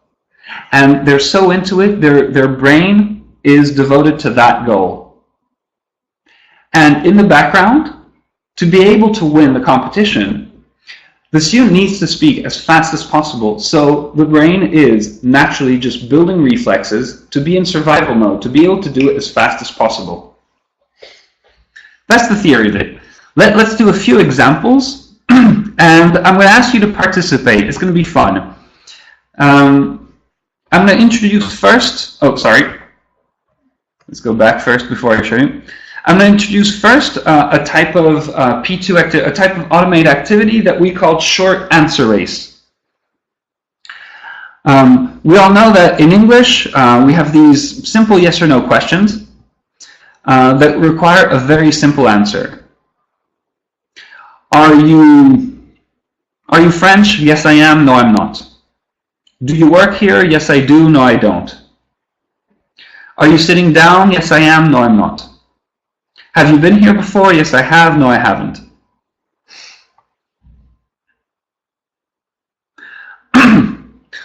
And they're so into it, their brain is devoted to that goal. And in the background, to be able to win the competition, the student needs to speak as fast as possible. So the brain is naturally just building reflexes to be in survival mode, to be able to do it as fast as possible. That's the theory of it. Let's do a few examples, and I'm going to ask you to participate. It's going to be fun. I'm going to introduce first, oh, sorry. Let's go back first before I show you. I'm going to introduce first a type of P2 a type of automated activity that we call short answer race. We all know that in English we have these simple yes or no questions that require a very simple answer. Are you French? Yes, I am. No, I'm not. Do you work here? Yes, I do. No, I don't. Are you sitting down? Yes, I am. No, I'm not. Have you been here before? Yes, I have. No, I haven't.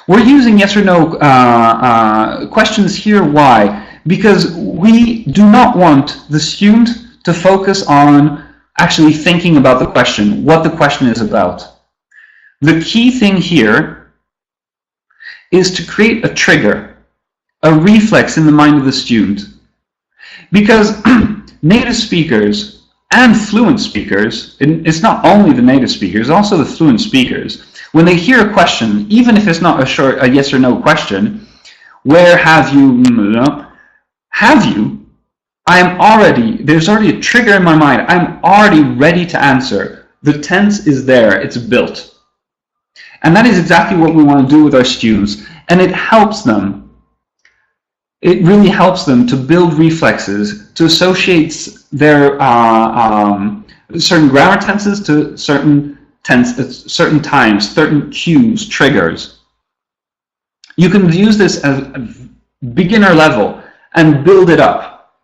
We're using yes or no questions here. Why? Because we do not want the student to focus on actually thinking about the question, what the question is about. The key thing here is to create a trigger, a reflex in the mind of the student. Because native speakers and fluent speakers, it's not only the native speakers, also the fluent speakers, when they hear a question, even if it's not a yes or no question, where have you, there's already a trigger in my mind, I'm already ready to answer. The tense is there, it's built. And that is exactly what we want to do with our students, and it helps them. It really helps them to build reflexes, to associate their certain grammar tenses to certain times, certain cues, triggers. You can use this at beginner level and build it up.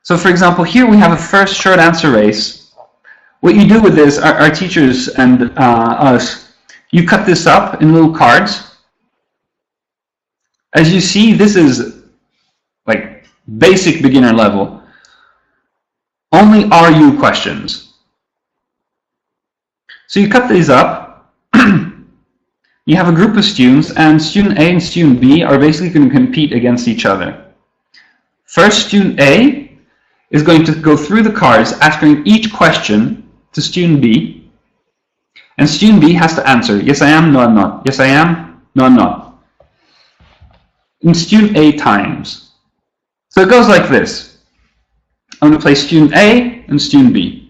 So for example, here we have a first short answer race. What you do with this, our teachers and us, you cut this up in little cards. As you see, this is like basic beginner level. Only are you questions. So you cut these up. You have a group of students, and student A and student B are basically going to compete against each other. First, student A is going to go through the cards, asking each question to student B, and student B has to answer, yes I am, no I'm not, yes I am, no I'm not. In student A times. So it goes like this. I'm going to play student A and student B.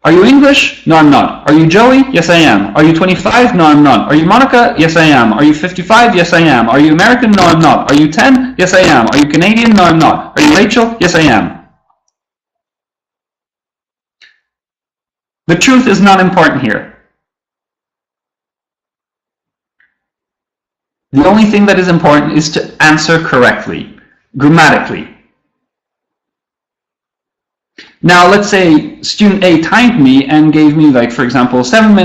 Are you English? No, I'm not. Are you Joey? Yes, I am. Are you 25? No, I'm not. Are you Monica? Yes, I am. Are you 55? Yes, I am. Are you American? No, I'm not. Are you 10? Yes, I am. Are you Canadian? No, I'm not. Are you Rachel? Yes, I am. The truth is not important here. The only thing that is important is to answer correctly, grammatically. Now, let's say student A timed me and gave me, like, for example, 7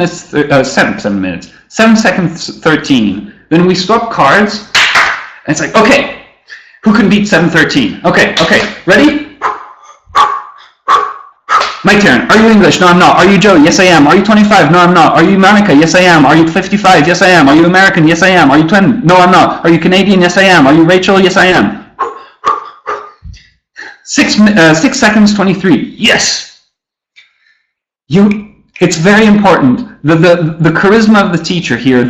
seconds 13. Then we swap cards, and it's like, okay, who can beat 7:13? Okay, ready? My turn. Are you English? No, I'm not. Are you Joe? Yes, I am. Are you 25? No, I'm not. Are you Monica? Yes, I am. Are you 55? Yes, I am. Are you American? Yes, I am. Are you 20? No, I'm not. Are you Canadian? Yes, I am. Are you Rachel? Yes, I am. 6 seconds 23. Yes. It's very important. The charisma of the teacher here.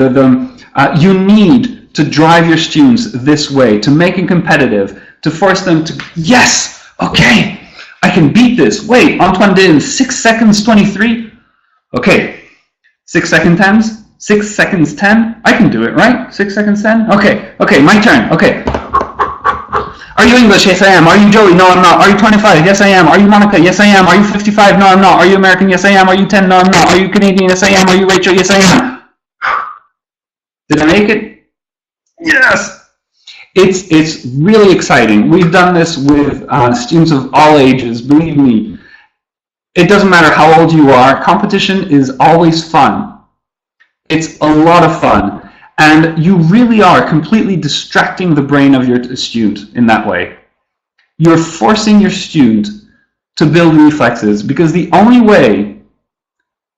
You need to drive your students this way, to make it competitive, to force them to, yes, okay, I can beat this. Wait, Antoine did it in 6 seconds 23. Okay, 6 seconds 10. 6 seconds 10. I can do it, right? 6 seconds 10. Okay, my turn. Okay. Are you English? Yes, I am. Are you Joey? No, I'm not. Are you 25? Yes, I am. Are you Monica? Yes, I am. Are you 55? No, I'm not. Are you American? Yes, I am. Are you 10? No, I'm not. Are you Canadian? Yes, I am. Are you Rachel? Yes, I am. Did I make it? Yes! It's really exciting. We've done this with students of all ages. Believe me, it doesn't matter how old you are. Competition is always fun. It's a lot of fun. And you really are completely distracting the brain of your student in that way. You're forcing your student to build reflexes, because the only way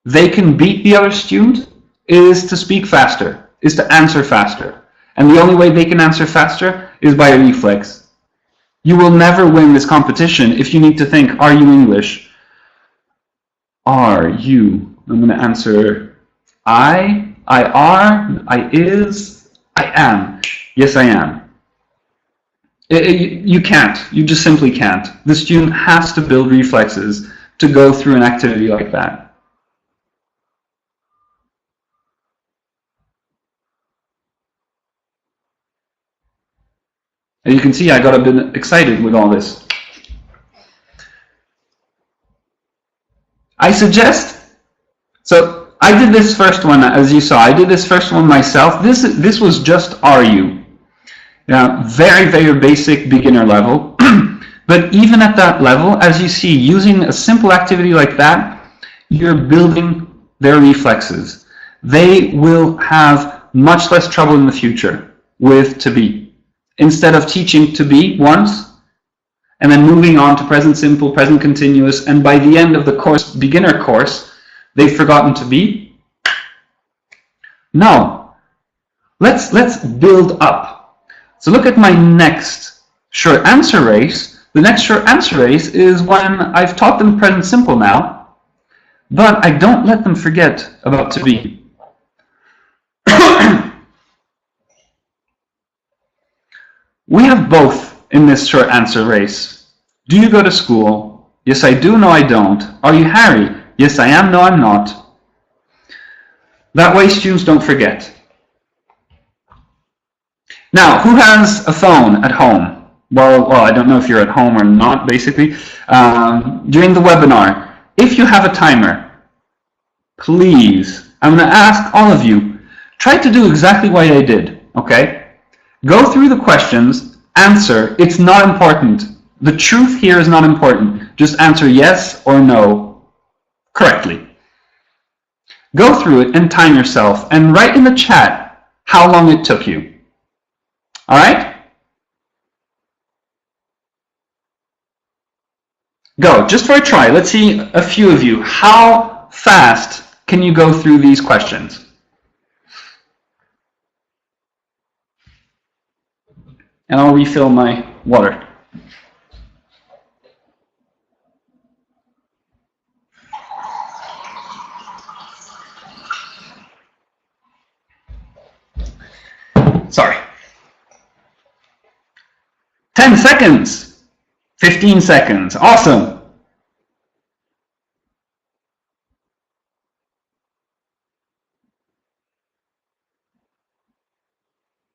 they can beat the other student is to speak faster, is to answer faster. And the only way they can answer faster is by a reflex. You will never win this competition if you need to think, are you English? Are you? I'm going to answer I are, I is, I am. Yes, I am. You can't. You just simply can't. The student has to build reflexes to go through an activity like that. And you can see I got a bit excited with all this. I suggest, so I did this first one, as you saw, I did this first one myself. This was just are you. Now, very, very basic beginner level. But even at that level, as you see, using a simple activity like that, you're building their reflexes. They will have much less trouble in the future with to be. Instead of teaching to be once, and then moving on to present simple, present continuous, and by the end of the course, beginner course, they've forgotten to be. No. Let's build up. So look at my next short answer race. The next short answer race is when I've taught them present simple now, but I don't let them forget about to be. We have both in this short answer race. Do you go to school? Yes, I do. No, I don't. Are you Harry? Yes, I am. No, I'm not. That way students don't forget. Now, who has a phone at home? Well, I don't know if you're at home or not, basically. During the webinar, if you have a timer, please, I'm going to ask all of you, try to do exactly what I did, okay? Go through the questions, answer. It's not important. The truth here is not important. Just answer yes or no correctly. Go through it and time yourself and write in the chat how long it took you. All right? Go, just for a try. Let's see a few of you. How fast can you go through these questions? And I'll refill my water. Sorry. 10 seconds. 15 seconds. Awesome.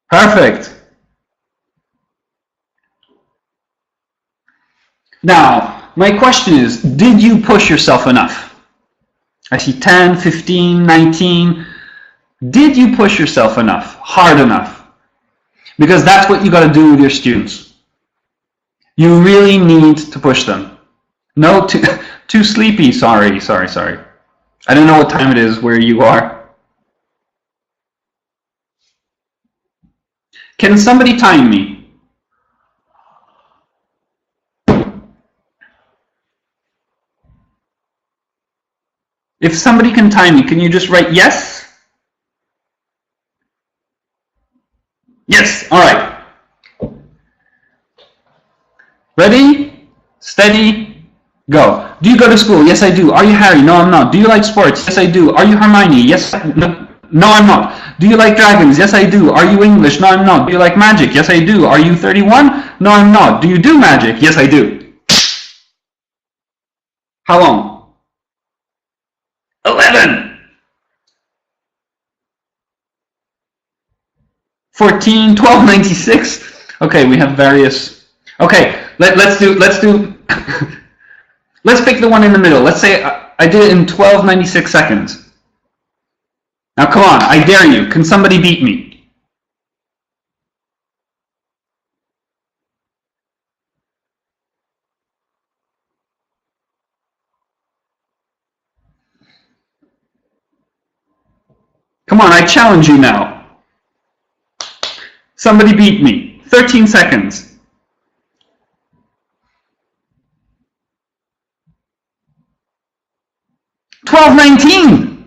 Perfect. Now, my question is, did you push yourself enough? I see 10, 15, 19. Did you push yourself enough? Hard enough? Because that's what you got to do with your students. You really need to push them. No, too sleepy. Sorry. I don't know what time it is where you are. Can somebody time me? If somebody can time me, can you just write yes? Yes, all right. Ready, steady, go. Do you go to school? Yes, I do. Are you Harry? No, I'm not. Do you like sports? Yes, I do. Are you Hermione? Yes, no, I'm not. Do you like dragons? Yes, I do. Are you English? No, I'm not. Do you like magic? Yes, I do. Are you 31? No, I'm not. Do you do magic? Yes, I do. How long? 11. 14, 12, 96. Okay, we have various. Okay, let's do. Let's pick the one in the middle. Let's say I did it in 12.96 seconds. Now come on, I dare you. Can somebody beat me? Come on, I challenge you now. Somebody beat me. 13 seconds. 12.19.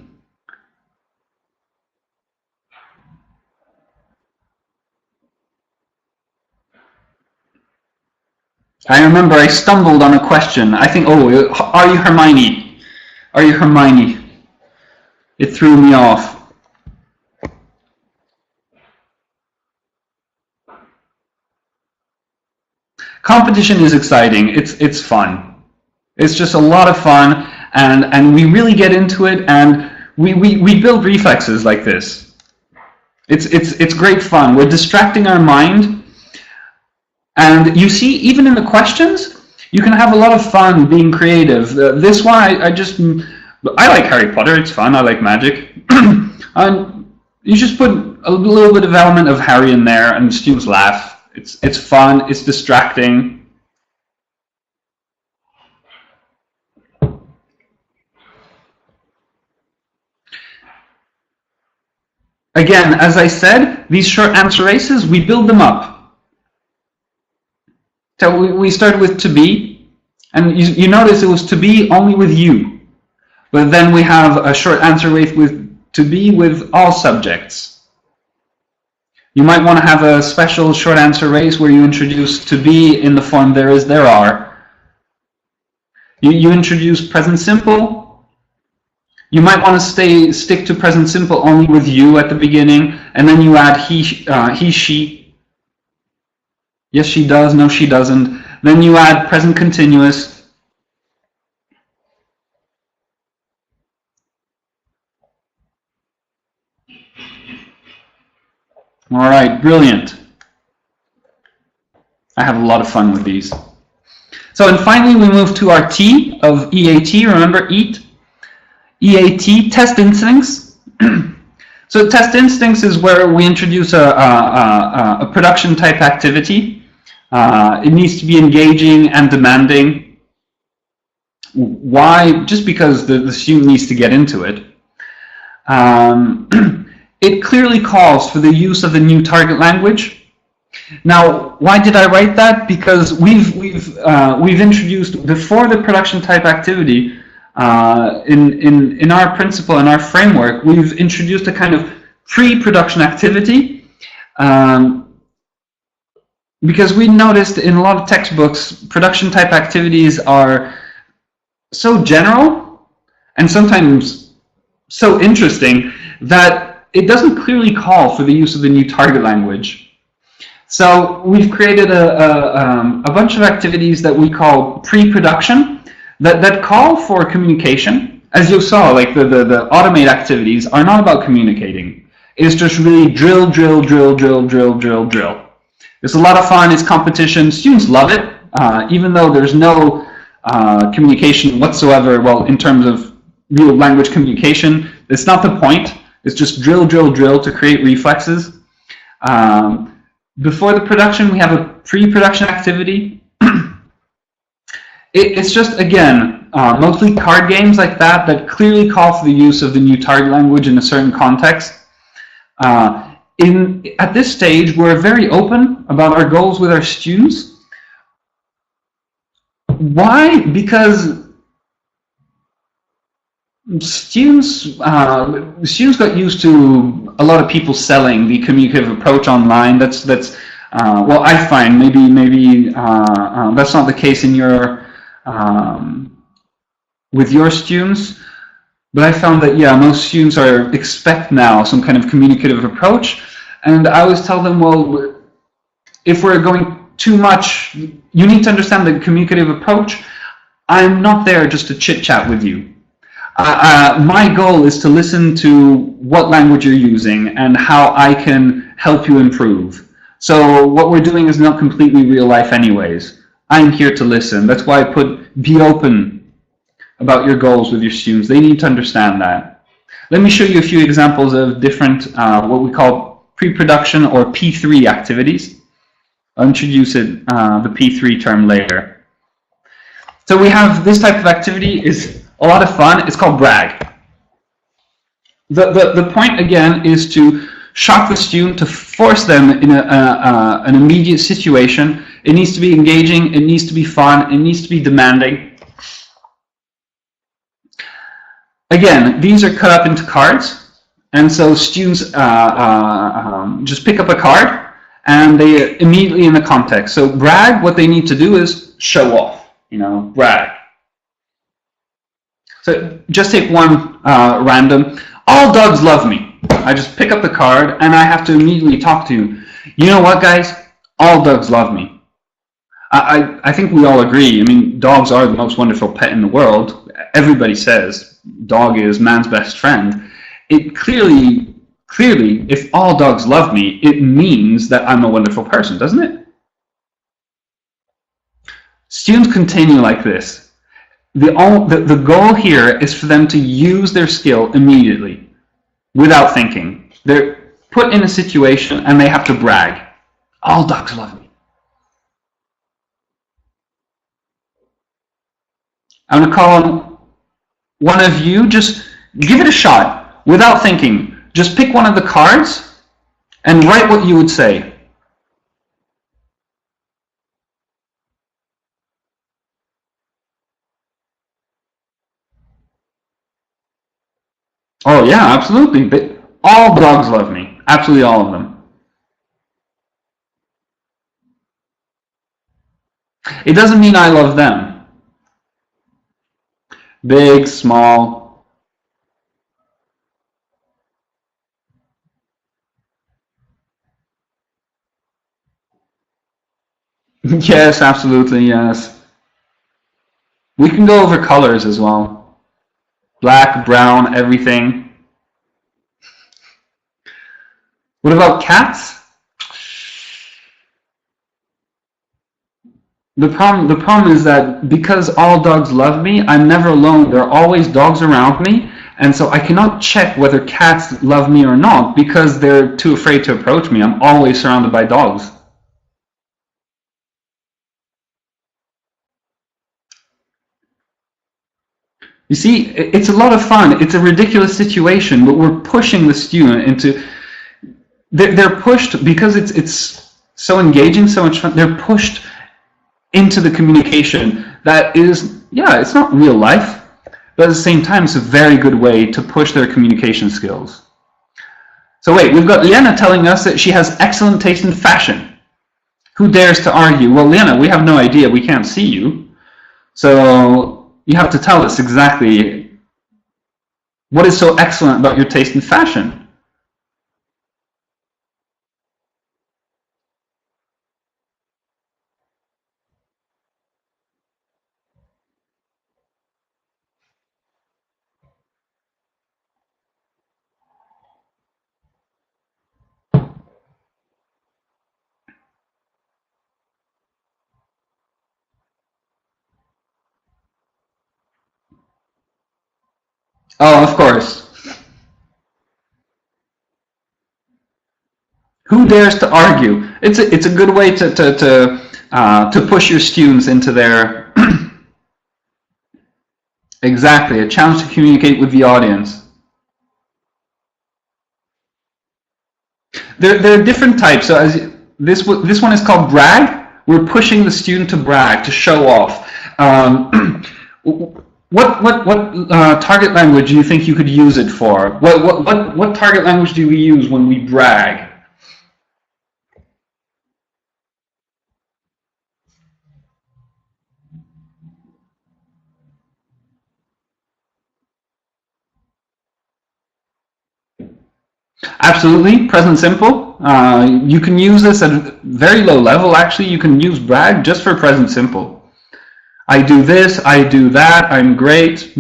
I remember I stumbled on a question. I think, oh, are you Hermione? Are you Hermione? It threw me off. Competition is exciting. It's fun. It's just a lot of fun, and we really get into it, and we build reflexes like this. It's great fun. We're distracting our mind, and you see, even in the questions, you can have a lot of fun being creative. This one, I like Harry Potter. It's fun. I like magic. And you just put a little bit of element of Harry in there, and the students laugh. It's fun. It's distracting. Again, as I said, these short answer races, we build them up. So we started with to be, and you notice it was to be only with you. But then we have a short answer race with to be with all subjects. You might want to have a special short answer race where you introduce to be in the form there is, there are. You introduce present simple. You might want to stick to present simple only with you at the beginning, and then you add he, she. Yes, she does. No, she doesn't. Then you add present continuous. All right, brilliant. I have a lot of fun with these. So, and finally, we move to our T of EAT. Remember, eat. EAT, test instincts. So test instincts is where we introduce a production type activity. It needs to be engaging and demanding. Why? Just because the student needs to get into it. It clearly calls for the use of the new target language. Now, why did I write that? Because we've introduced, before the production type activity, in our principle, in our framework, we've introduced a kind of pre-production activity, because we noticed in a lot of textbooks, production type activities are so general and sometimes so interesting that it doesn't clearly call for the use of the new target language. So we've created a bunch of activities that we call pre-production, that call for communication. As you saw, like the automate activities are not about communicating. It's just really drill, drill, drill, drill, drill, drill, drill. It's a lot of fun. It's competition. Students love it, even though there's no communication whatsoever. Well, in terms of real language communication, it's not the point. It's just drill, drill, drill to create reflexes. Before the production, we have a pre-production activity. It's just, again, mostly card games like that clearly call for the use of the new target language in a certain context. At this stage, we're very open about our goals with our students. Why? Because students got used to a lot of people selling the communicative approach online. That's well, I find maybe that's not the case in your with your students, but I found that, yeah, most students expect now some kind of communicative approach, and I always tell them, well, if we're going too much, you need to understand the communicative approach. I'm not there just to chit-chat with you. My goal is to listen to what language you're using and how I can help you improve. So what we're doing is not completely real life anyways. I'm here to listen. That's why I put be open about your goals with your students. They need to understand that. Let me show you a few examples of different, what we call pre-production or P3 activities. I'll introduce it, the P3 term later. So we have this type of activity is a lot of fun. It's called brag. The point, again, is to shock the student, to force them in an immediate situation. It needs to be engaging, it needs to be fun, it needs to be demanding. Again, these are cut up into cards, and so students just pick up a card, and they immediately in the context. So brag, what they need to do is show off, brag. So just take one random. All dogs love me. I just pick up the card and I have to immediately talk to you. You know what, guys? All dogs love me. I think we all agree. I mean, dogs are the most wonderful pet in the world. Everybody says dog is man's best friend. It clearly, if all dogs love me, it means that I'm a wonderful person, doesn't it? Students continue like this. The goal here is for them to use their skill immediately, without thinking. They're put in a situation and they have to brag. All dogs love me. I'm going to call on one of you. Just give it a shot without thinking. Just pick one of the cards and write what you would say. Oh yeah, absolutely. But all dogs love me. Absolutely all of them. It doesn't mean I love them. Big, small. Yes, absolutely, yes. We can go over colors as well. Black, brown, everything. What about cats? The problem is that because all dogs love me, I'm never alone. There are always dogs around me, and so I cannot check whether cats love me or not because they're too afraid to approach me. I'm always surrounded by dogs. You see, it's a lot of fun. It's a ridiculous situation, but we're pushing the student into... They're pushed because it's so engaging, so much fun. They're pushed into the communication that is, yeah, it's not real life, but at the same time, it's a very good way to push their communication skills. So wait, we've got Liana telling us that she has excellent taste in fashion. Who dares to argue? Well, Liana, we have no idea. We can't see you. So you have to tell us exactly what is so excellent about your taste in fashion. Oh, of course. Who dares to argue? It's a good way to push your students into their exactly a challenge to communicate with the audience. There are different types. So this one is called brag. We're pushing the student to brag, to show off. What target language do you think you could use it for? What target language do we use when we brag? Absolutely, present simple. You can use this at a very low level. Actually, you can use brag just for present simple. I do this, I do that, I'm great.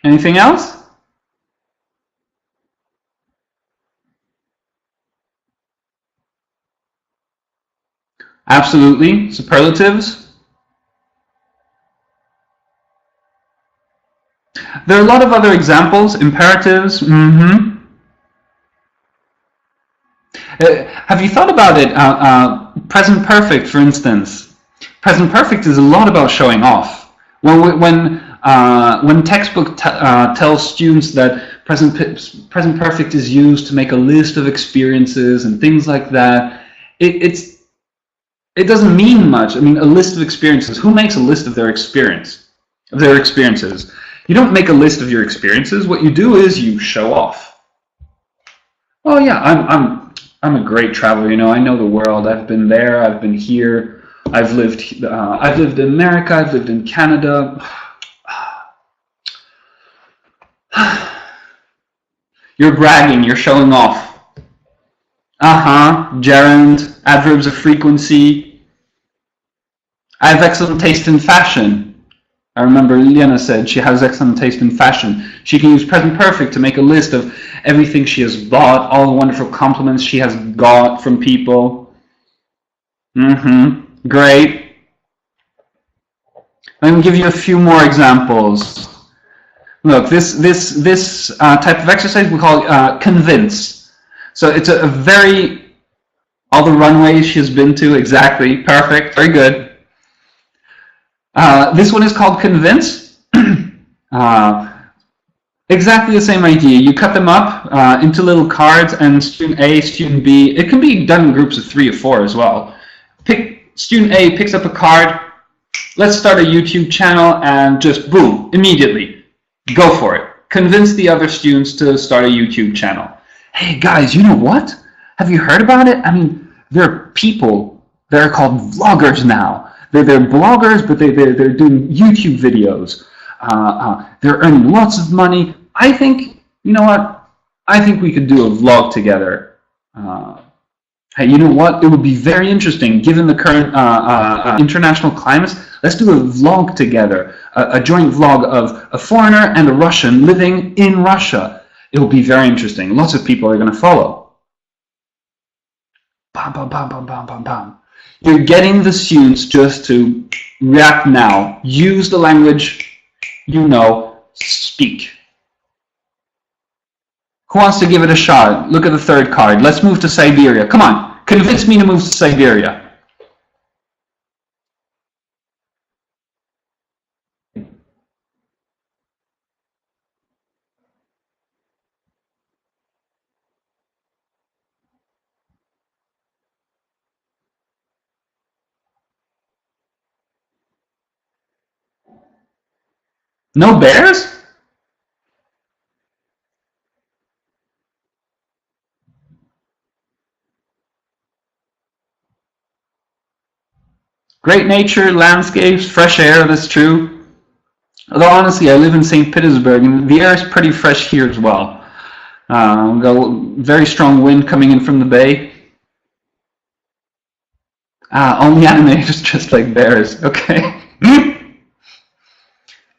Anything else? Absolutely, superlatives. There are a lot of other examples, imperatives. Have you thought about it? Present perfect, for instance. Present perfect is a lot about showing off. When textbook tells students that present perfect is used to make a list of experiences and things like that, it doesn't mean much. I mean, a list of experiences. Who makes a list of their experiences? You don't make a list of your experiences. What you do is you show off. Oh yeah, I'm a great traveler, you know. I know the world. I've been there. I've been here. I've lived in America. I've lived in Canada. You're bragging. You're showing off. Gerund, adverbs of frequency. I have excellent taste in fashion. I remember Liana said she has excellent taste in fashion. She can use present perfect to make a list of everything she has bought, all the wonderful compliments she has got from people. Great. I'm going to give you a few more examples. Look, this type of exercise we call convince. So it's a very, all the runways she's been to, exactly, perfect, very good. This one is called convince. Exactly the same idea. You cut them up into little cards, and student A, student B, it can be done in groups of 3 or 4 as well. Student A picks up a card, let's start a YouTube channel, and just boom, immediately, go for it. Convince the other students to start a YouTube channel. Hey guys, you know what? Have you heard about it? I mean, there are people that are called vloggers now. They're bloggers, but they're doing YouTube videos. They're earning lots of money. I think, you know what? I think we could do a vlog together. Hey, you know what? It would be very interesting, given the current international climate. Let's do a vlog together, a joint vlog of a foreigner and a Russian living in Russia. It will be very interesting. Lots of people are going to follow. Bam, bam, bam, bam, bam, bam, bam. You're getting the students just to react now. Use the language you know. Speak. Who wants to give it a shot? Look at the third card. Let's move to Siberia. Come on. Convince me to move to Siberia. No bears? Great nature, landscapes, fresh air, that's true. Although honestly, I live in St. Petersburg, and the air is pretty fresh here as well. Got very strong wind coming in from the bay. Only animators just like bears, okay.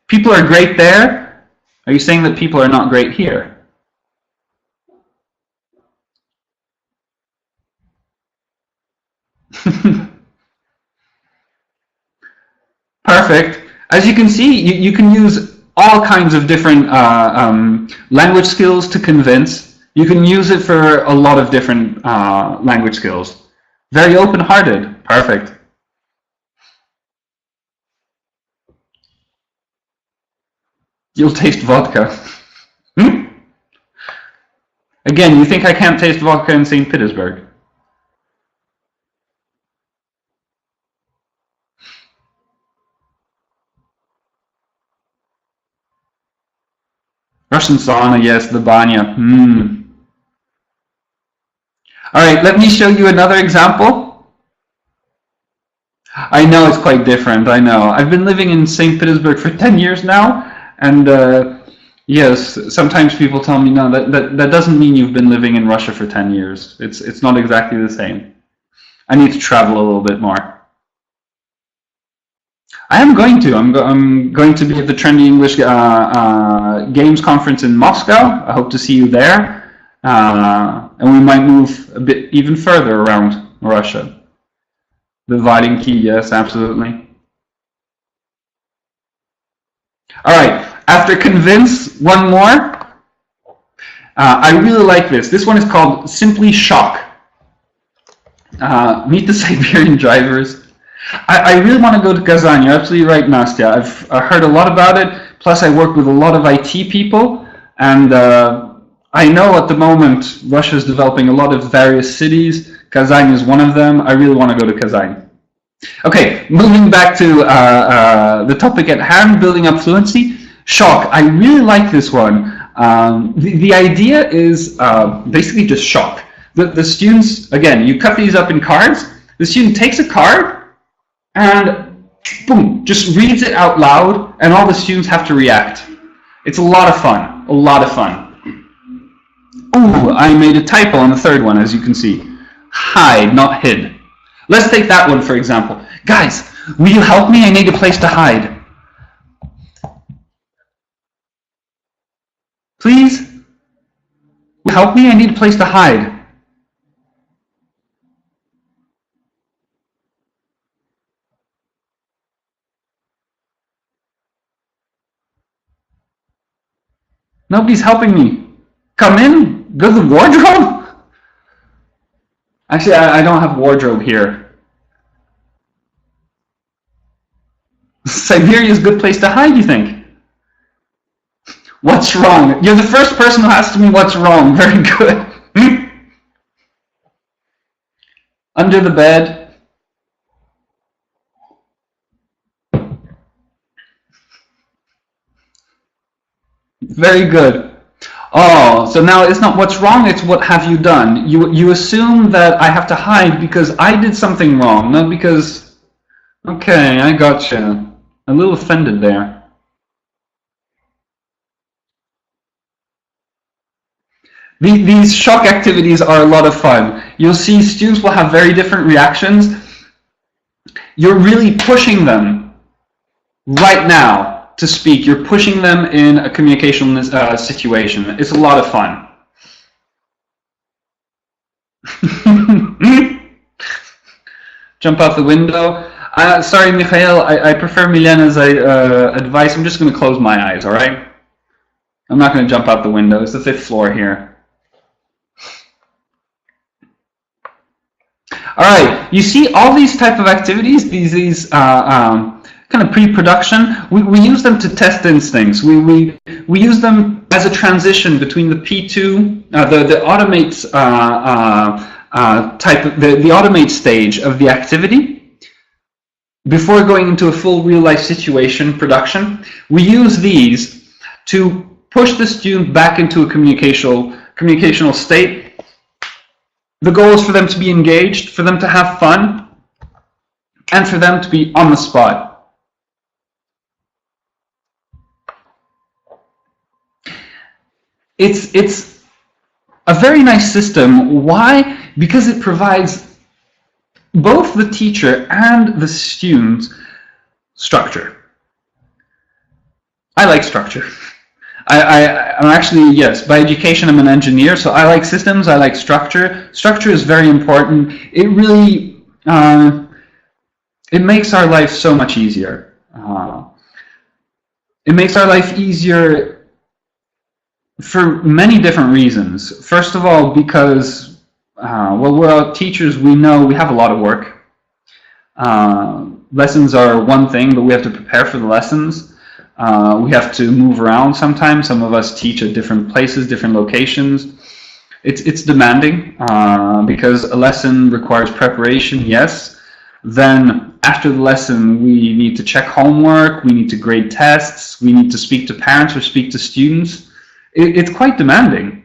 People are great there. Are you saying that people are not great here? Perfect. As you can see, you can use all kinds of different language skills to convince. You can use it for a lot of different language skills. Very open-hearted. Perfect. You'll taste vodka. Again, you think I can't taste vodka in St. Petersburg? Russian sauna, yes, the banya. All right, let me show you another example. I know it's quite different, I know. I've been living in St. Petersburg for 10 years now, and yes, sometimes people tell me, no, that doesn't mean you've been living in Russia for 10 years. It's not exactly the same. I need to travel a little bit more. I am going to. I'm going to be at the Trendy English Games Conference in Moscow. I hope to see you there. And we might move a bit even further around Russia. The dividing key, yes, absolutely. All right, after convince, one more. I really like this. This one is called Simply Shock. Meet the Siberian drivers. I really want to go to Kazan. You're absolutely right, Nastya. I've heard a lot about it. Plus, I work with a lot of IT people, and I know at the moment Russia is developing a lot of various cities. Kazan is one of them. I really want to go to Kazan. Okay, moving back to the topic at hand, building up fluency. Shock. I really like this one. The idea is basically just shock. The students, again, you cut these up in cards. The student takes a card and boom, just reads it out loud, and all the students have to react. It's a lot of fun, a lot of fun. Ooh, I made a typo on the third one, as you can see. Hide, not hid. Let's take that one, for example. Guys, will you help me? I need a place to hide. Please? Will you help me? I need a place to hide. Nobody's helping me. Come in? Go to the wardrobe? Actually, I don't have wardrobe here. Siberia's a good place to hide, you think? What's wrong? You're the first person who asked me what's wrong. Very good. Under the bed. Very good. Oh, so now it's not what's wrong, it's what have you done. You assume that I have to hide because I did something wrong, not because... Okay, I gotcha. A little offended there. These shock activities are a lot of fun. You'll see students will have very different reactions. You're really pushing them right now to speak. You're pushing them in a communication situation. It's a lot of fun. Jump out the window. Sorry, Michael, I prefer Milena's advice. I'm just going to close my eyes, all right? I'm not going to jump out the window. It's the 5th floor here. All right, you see all these type of activities, these kind of pre-production, we use them to test instincts. We use them as a transition between the P2, the automate the automate stage of the activity. Before going into a full real-life situation production, we use these to push the student back into a communicational state. The goal is for them to be engaged, for them to have fun, and for them to be on the spot. It's a very nice system. Why? Because it provides both the teacher and the student structure. I like structure. I'm actually, yes, by education I'm an engineer, so I like systems, I like structure. Structure is very important. It really, it makes our life so much easier. It makes our life easier for many different reasons. First of all, because, well, we're teachers, we know we have a lot of work. Lessons are one thing, but we have to prepare for the lessons. We have to move around sometimes. Some of us teach at different places, different locations. It's demanding because a lesson requires preparation, yes. Then after the lesson, we need to check homework, we need to grade tests, we need to speak to parents or speak to students. It's quite demanding.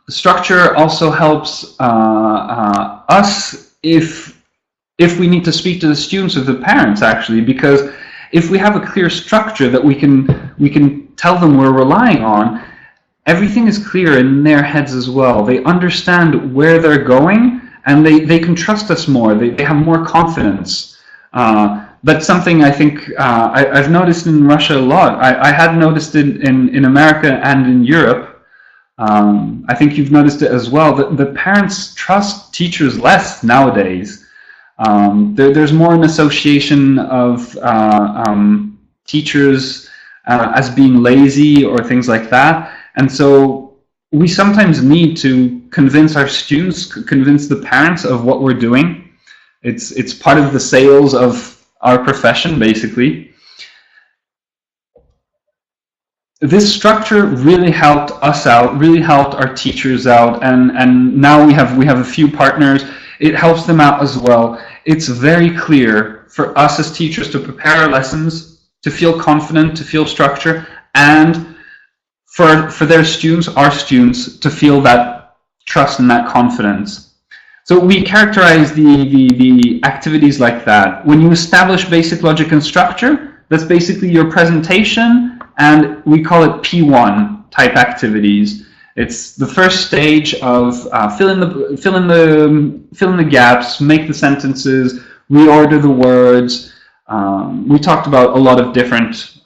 Structure also helps us if we need to speak to the students or the parents, actually, because if we have a clear structure that we can tell them we're relying on, everything is clear in their heads as well. They understand where they're going, and they can trust us more. They have more confidence. That's something I think I've noticed in Russia a lot. I had noticed it in America and in Europe. I think you've noticed it as well. The parents trust teachers less nowadays. There's more an association of teachers as being lazy or things like that, and so we sometimes need to convince our students, convince the parents of what we're doing. It's part of the sales of our profession, basically. This structure really helped us out, really helped our teachers out, and now we have a few partners. It helps them out as well. It's very clear for us as teachers to prepare our lessons, to feel confident, to feel structure, and for their students, our students, to feel that trust and that confidence. So we characterize the activities like that. When you establish basic logic and structure, that's basically your presentation, and we call it P1 type activities. It's the first stage of fill in the gaps, make the sentences, reorder the words. We talked about a lot of different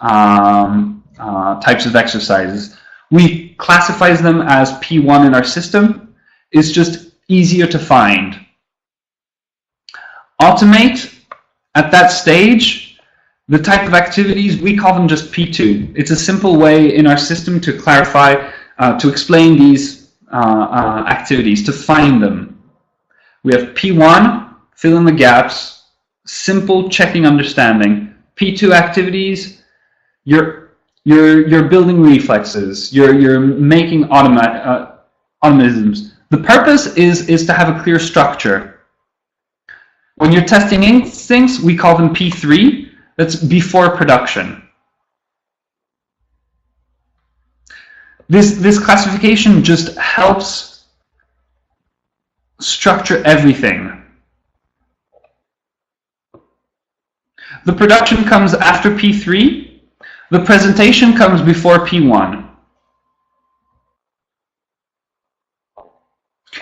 types of exercises. We classify them as P1 in our system. It's just easier to find. Automate, at that stage, the type of activities, we call them just P2. It's a simple way in our system to clarify, to explain these activities, to find them. We have P1, fill in the gaps, simple checking understanding. P2 activities, you're building reflexes, you're making automatisms. The purpose is to have a clear structure. When you're testing instincts, we call them P3. That's before production. This classification just helps structure everything. The production comes after P3. The presentation comes before P1.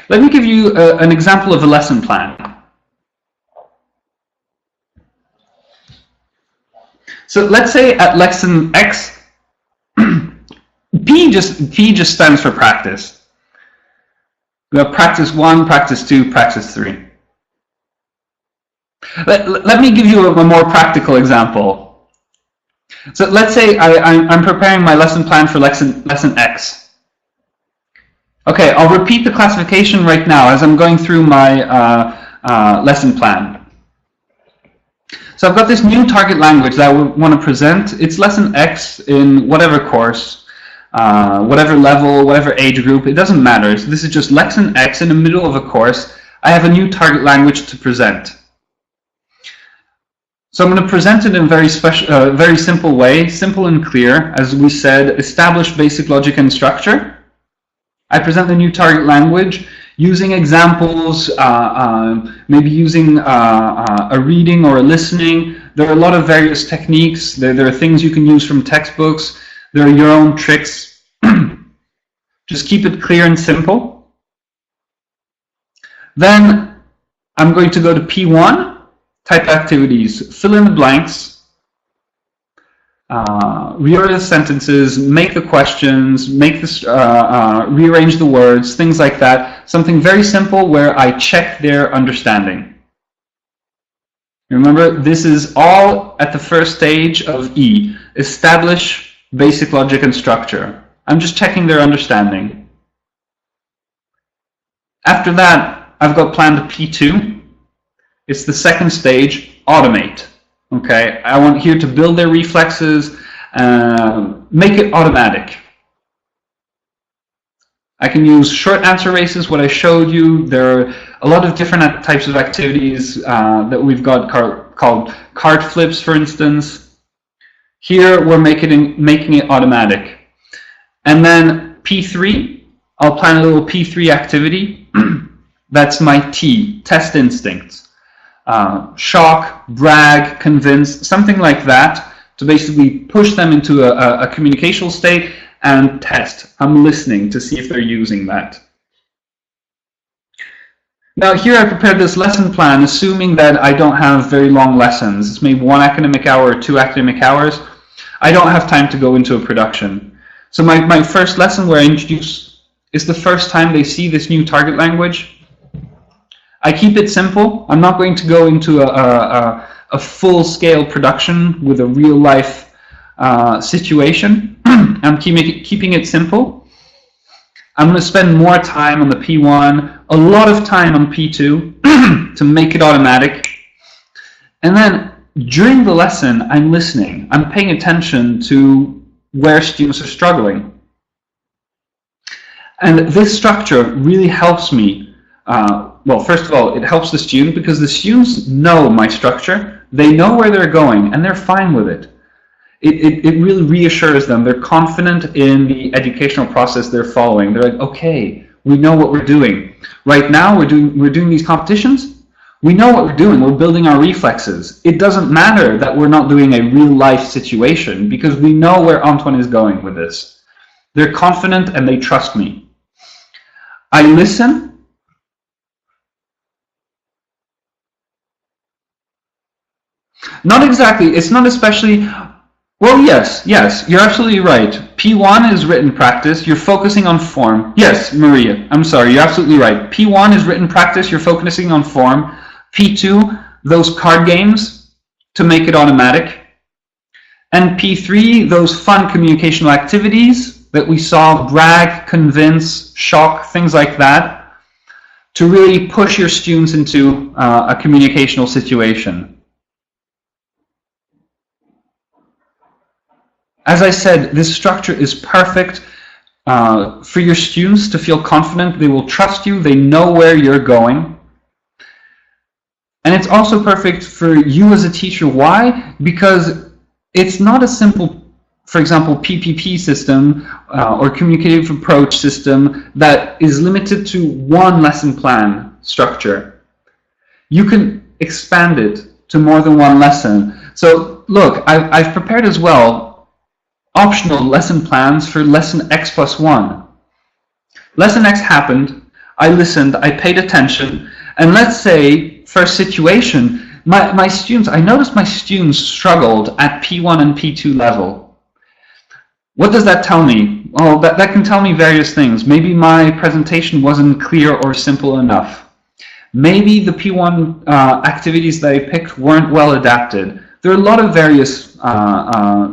Let me give you an example of a lesson plan. So let's say at lesson X, P just stands for practice. We have practice 1, practice 2, practice 3. Let me give you a more practical example. So let's say I'm preparing my lesson plan for lesson X. Okay, I'll repeat the classification right now as I'm going through my lesson plan. So I've got this new target language that I want to present. It's lesson X in whatever course, whatever level, whatever age group, it doesn't matter. So this is just lesson X in the middle of a course. I have a new target language to present. So I'm going to present it in a very simple way, simple and clear. As we said, establish basic logic and structure. I present the new target language using examples, maybe using a reading or a listening. There are a lot of various techniques. There are things you can use from textbooks. There are your own tricks. Just keep it clear and simple. Then I'm going to go to P1, type activities, fill in the blanks, reorder the sentences, make the questions, rearrange the words, things like that. Something very simple where I check their understanding. Remember, this is all at the first stage of E, establish basic logic and structure. I'm just checking their understanding. After that, I've got planned P2. It's the second stage, automate. Okay, I want here to build their reflexes, make it automatic. I can use short answer races, what I showed you. There are a lot of different types of activities that we've got called card flips, for instance. Here we're making it automatic. And then P3, I'll plan a little P3 activity. That's my T, test instincts. Shock, brag, convince, something like that, to basically push them into a communicational state and test. I'm listening to see if they're using that. Now here I prepared this lesson plan assuming that I don't have very long lessons. It's maybe 1 academic hour or 2 academic hours. I don't have time to go into a production. So my first lesson where I introduce is the first time they see this new target language. I keep it simple. I'm not going to go into a full-scale production with a real-life situation. I'm keeping it simple. I'm going to spend more time on the P1, a lot of time on P2 to make it automatic. And then during the lesson, I'm listening. I'm paying attention to where students are struggling. And this structure really helps me. Well, first of all, it helps the student because the students know my structure. They know where they're going, and they're fine with it. It really reassures them. They're confident in the educational process they're following. They're like, okay, We know what we're doing. Right now, we're doing these competitions. We know what we're doing. We're building our reflexes. It doesn't matter that we're not doing a real-life situation because we know where Antoine is going with this. They're confident and they trust me. I listen. Not exactly. It's not especially... Well, yes, you're absolutely right. P1 is written practice. You're focusing on form. Yes, Maria, I'm sorry. You're absolutely right. P1 is written practice. You're focusing on form. P2, those card games to make it automatic. And P3, those fun communicational activities that we saw, brag, convince, shock, things like that, to really push your students into a communicational situation. As I said, this structure is perfect for your students to feel confident. They will trust you. They know where you're going. And it's also perfect for you as a teacher. Why? Because it's not a simple, for example, PPP system or communicative approach system that is limited to one lesson plan structure. You can expand it to more than one lesson. So look, I've prepared as well optional lesson plans for lesson X+1. Lesson X happened, I listened, I paid attention, and let's say, for a situation, my students, I noticed my students struggled at P1 and P2 level. What does that tell me? Well, that can tell me various things. Maybe my presentation wasn't clear or simple enough. Maybe the P1 activities that I picked weren't well adapted. There are a lot of various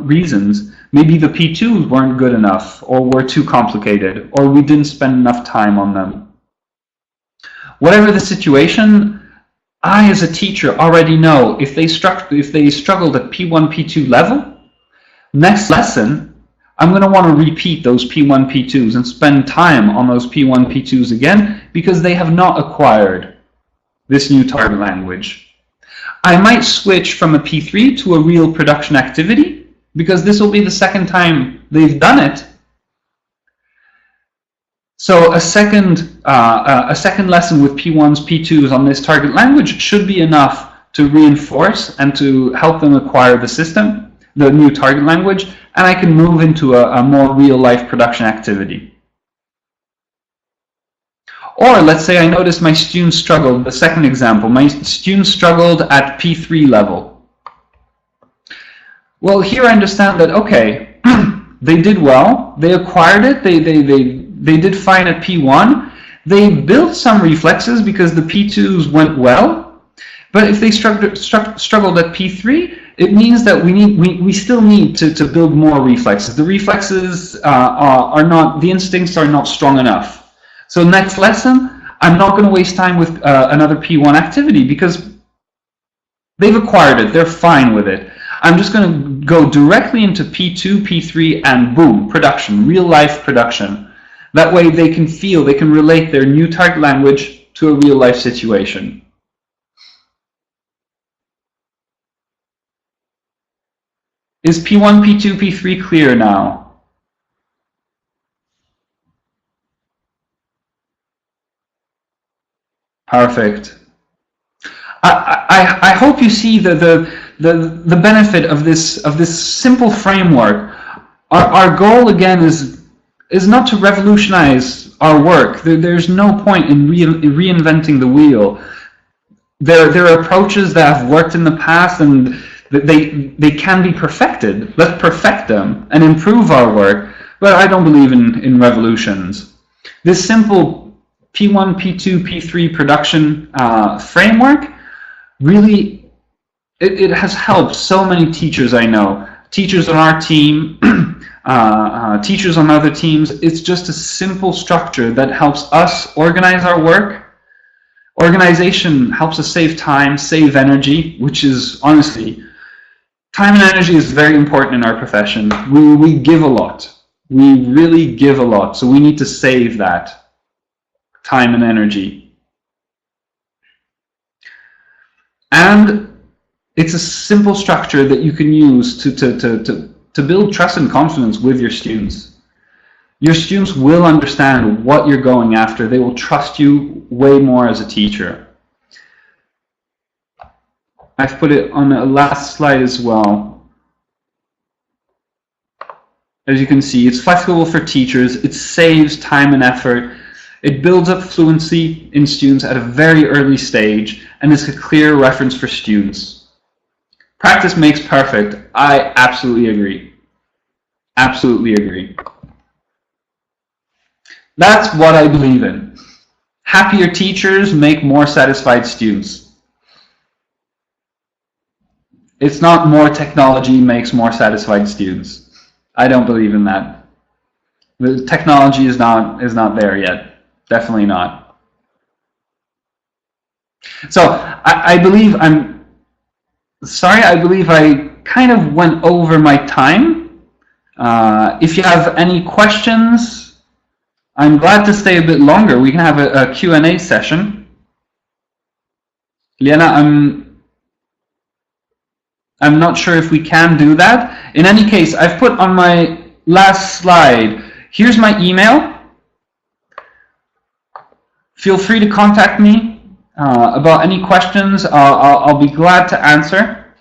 reasons. Maybe the P2s weren't good enough, or were too complicated, or we didn't spend enough time on them. Whatever the situation, I as a teacher already know if they struggled at P1, P2 level, next lesson, I'm going to want to repeat those P1, P2s and spend time on those P1, P2s again because they have not acquired this new target language. I might switch from a P3 to a real production activity because this will be the second time they've done it. So a second lesson with P1s, P2s on this target language should be enough to reinforce and to help them acquire the system, the new target language, and I can move into a more real-life production activity. Or let's say I noticed my students struggled, the second example, my students struggled at P3 level. Well, here I understand that, okay, they did well, they acquired it, they did fine at P1, they built some reflexes because the P2s went well, but if they struggled at P3, it means that we still need to build more reflexes. The reflexes are not, the instincts are not strong enough. So next lesson, I'm not going to waste time with another P1 activity because they've acquired it, they're fine with it. I'm just going to go directly into P2, P3, and boom, production, real life production. That way they can feel, they can relate their new target language to a real life situation. Is P1, P2, P3 clear now? Perfect. I hope you see the benefit of this simple framework. Our goal again is not to revolutionize our work. There's no point in reinventing the wheel. There are approaches that have worked in the past and they can be perfected. Let's perfect them and improve our work. But I don't believe in revolutions. This simple P1, P2, P3 production framework really, it has helped so many teachers I know. Teachers on our team, teachers on other teams. It's just a simple structure that helps us organize our work. Organization helps us save time, save energy, which is honestly, time and energy is very important in our profession. We give a lot. We really give a lot. So we need to save that time and energy. And it's a simple structure that you can use to build trust and confidence with your students. your students will understand what you're going after. They will trust you way more as a teacher. I've put it on the last slide as well. As you can see, it's flexible for teachers, it saves time and effort, it builds up fluency in students at a very early stage, and it's a clear reference for students. Practice makes perfect. I absolutely agree. Absolutely agree. That's what I believe in. Happier teachers make more satisfied students. It's not more technology makes more satisfied students. I don't believe in that. The technology is not there yet. Definitely not. So I believe I'm sorry. I believe I kind of went over my time. If you have any questions, I'm glad to stay a bit longer. We can have a Q&A session. Liana, I'm not sure if we can do that. In any case, I've put on my last slide, here's my email. Feel free to contact me about any questions. I'll be glad to answer.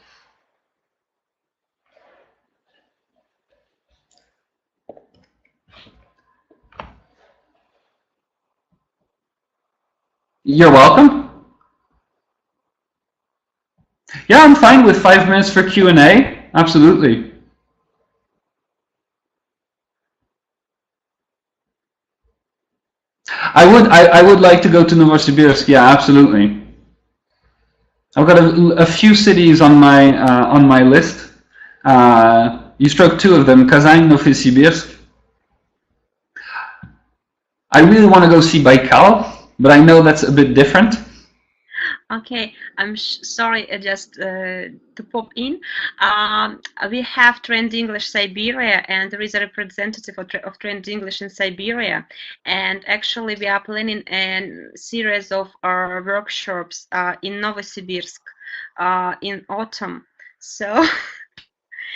You're welcome. Yeah, I'm fine with 5 minutes for Q&A. Absolutely. I would like to go to Novosibirsk. Yeah, absolutely. I've got a few cities on my list. You struck two of them, Kazan, Novosibirsk. I really want to go see Baikal, but I know that's a bit different. Okay, I'm sorry, just to pop in. We have Trend English Siberia, and there is a representative of Trend English in Siberia. And actually, we are planning a series of workshops in Novosibirsk in autumn. So,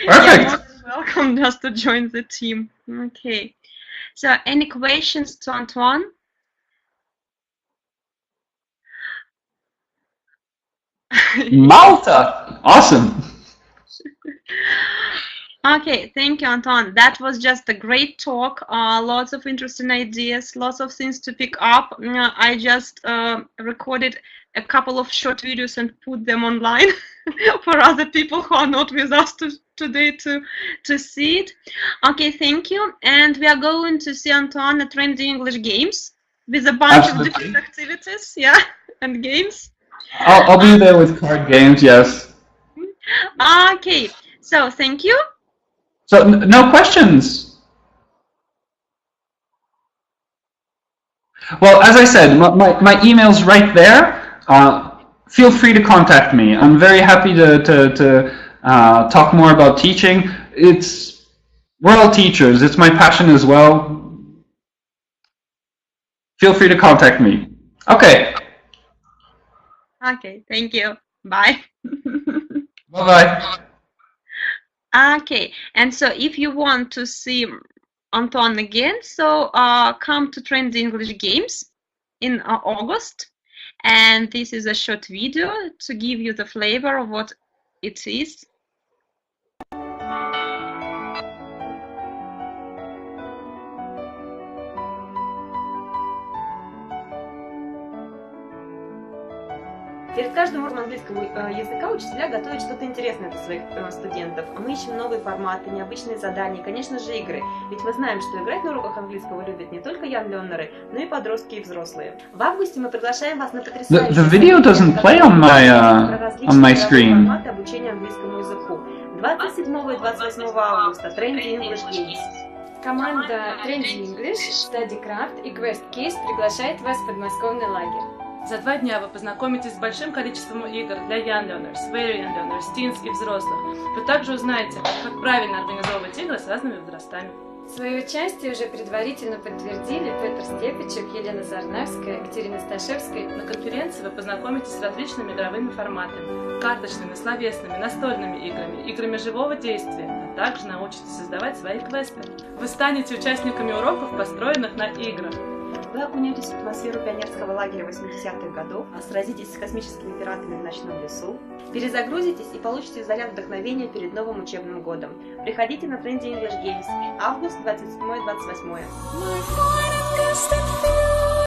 Perfect. you're welcome just to join the team. Okay. So, any questions to Antoine? Malta. Awesome. Okay, thank you, Antoine. That was just a great talk. Lots of interesting ideas, lots of things to pick up. I just recorded a couple of short videos and put them online for other people who are not with us today to see it. Okay, thank you. And we are going to see Antoine at Trendy English Games with a bunch of different activities, yeah, and games. I'll be there with card games, yes. Okay, so thank you. So no questions. Well, as I said, my email's right there. Feel free to contact me. I'm very happy to talk more about teaching. We're all teachers. It's my passion as well. Feel free to contact me. Okay. Okay, thank you. Bye. Bye-bye. Okay, and so if you want to see Antoine again, so come to Trend English Games in August. And this is a short video to give you the flavor of what it is. Перед каждым уроком английского языка учителя готовят что-то интересное для своих студентов. Мы ищем новые форматы, необычные задания, конечно же, игры. Ведь мы знаем, что играть на уроках английского любят не только young-learnеры, но и подростки и взрослые. В августе мы приглашаем вас на потрясающие The video doesn't play on my screen. форматы обучения английскому языку. 27 и 28 августа Trendy English Games. Команда Trendy English, StudyCraft и QuestKeys приглашает вас в подмосковный лагерь. За 2 дня вы познакомитесь с большим количеством игр для young learners, very young learners, teens и взрослых. Вы также узнаете, как правильно организовывать игры с разными возрастами. Свое участие уже предварительно подтвердили Петр Степичек, Елена Зарнавская, Катерина Сташевская. На конференции вы познакомитесь с различными игровыми форматами, карточными, словесными, настольными играми, играми живого действия, а также научитесь создавать свои квесты. Вы станете участниками уроков, построенных на играх. Вы окунетесь в атмосферу пионерского лагеря 80-х годов, сразитесь с космическими пиратами в ночном лесу, перезагрузитесь и получите заряд вдохновения перед новым учебным годом. Приходите на Trendy English Games, август 27-28.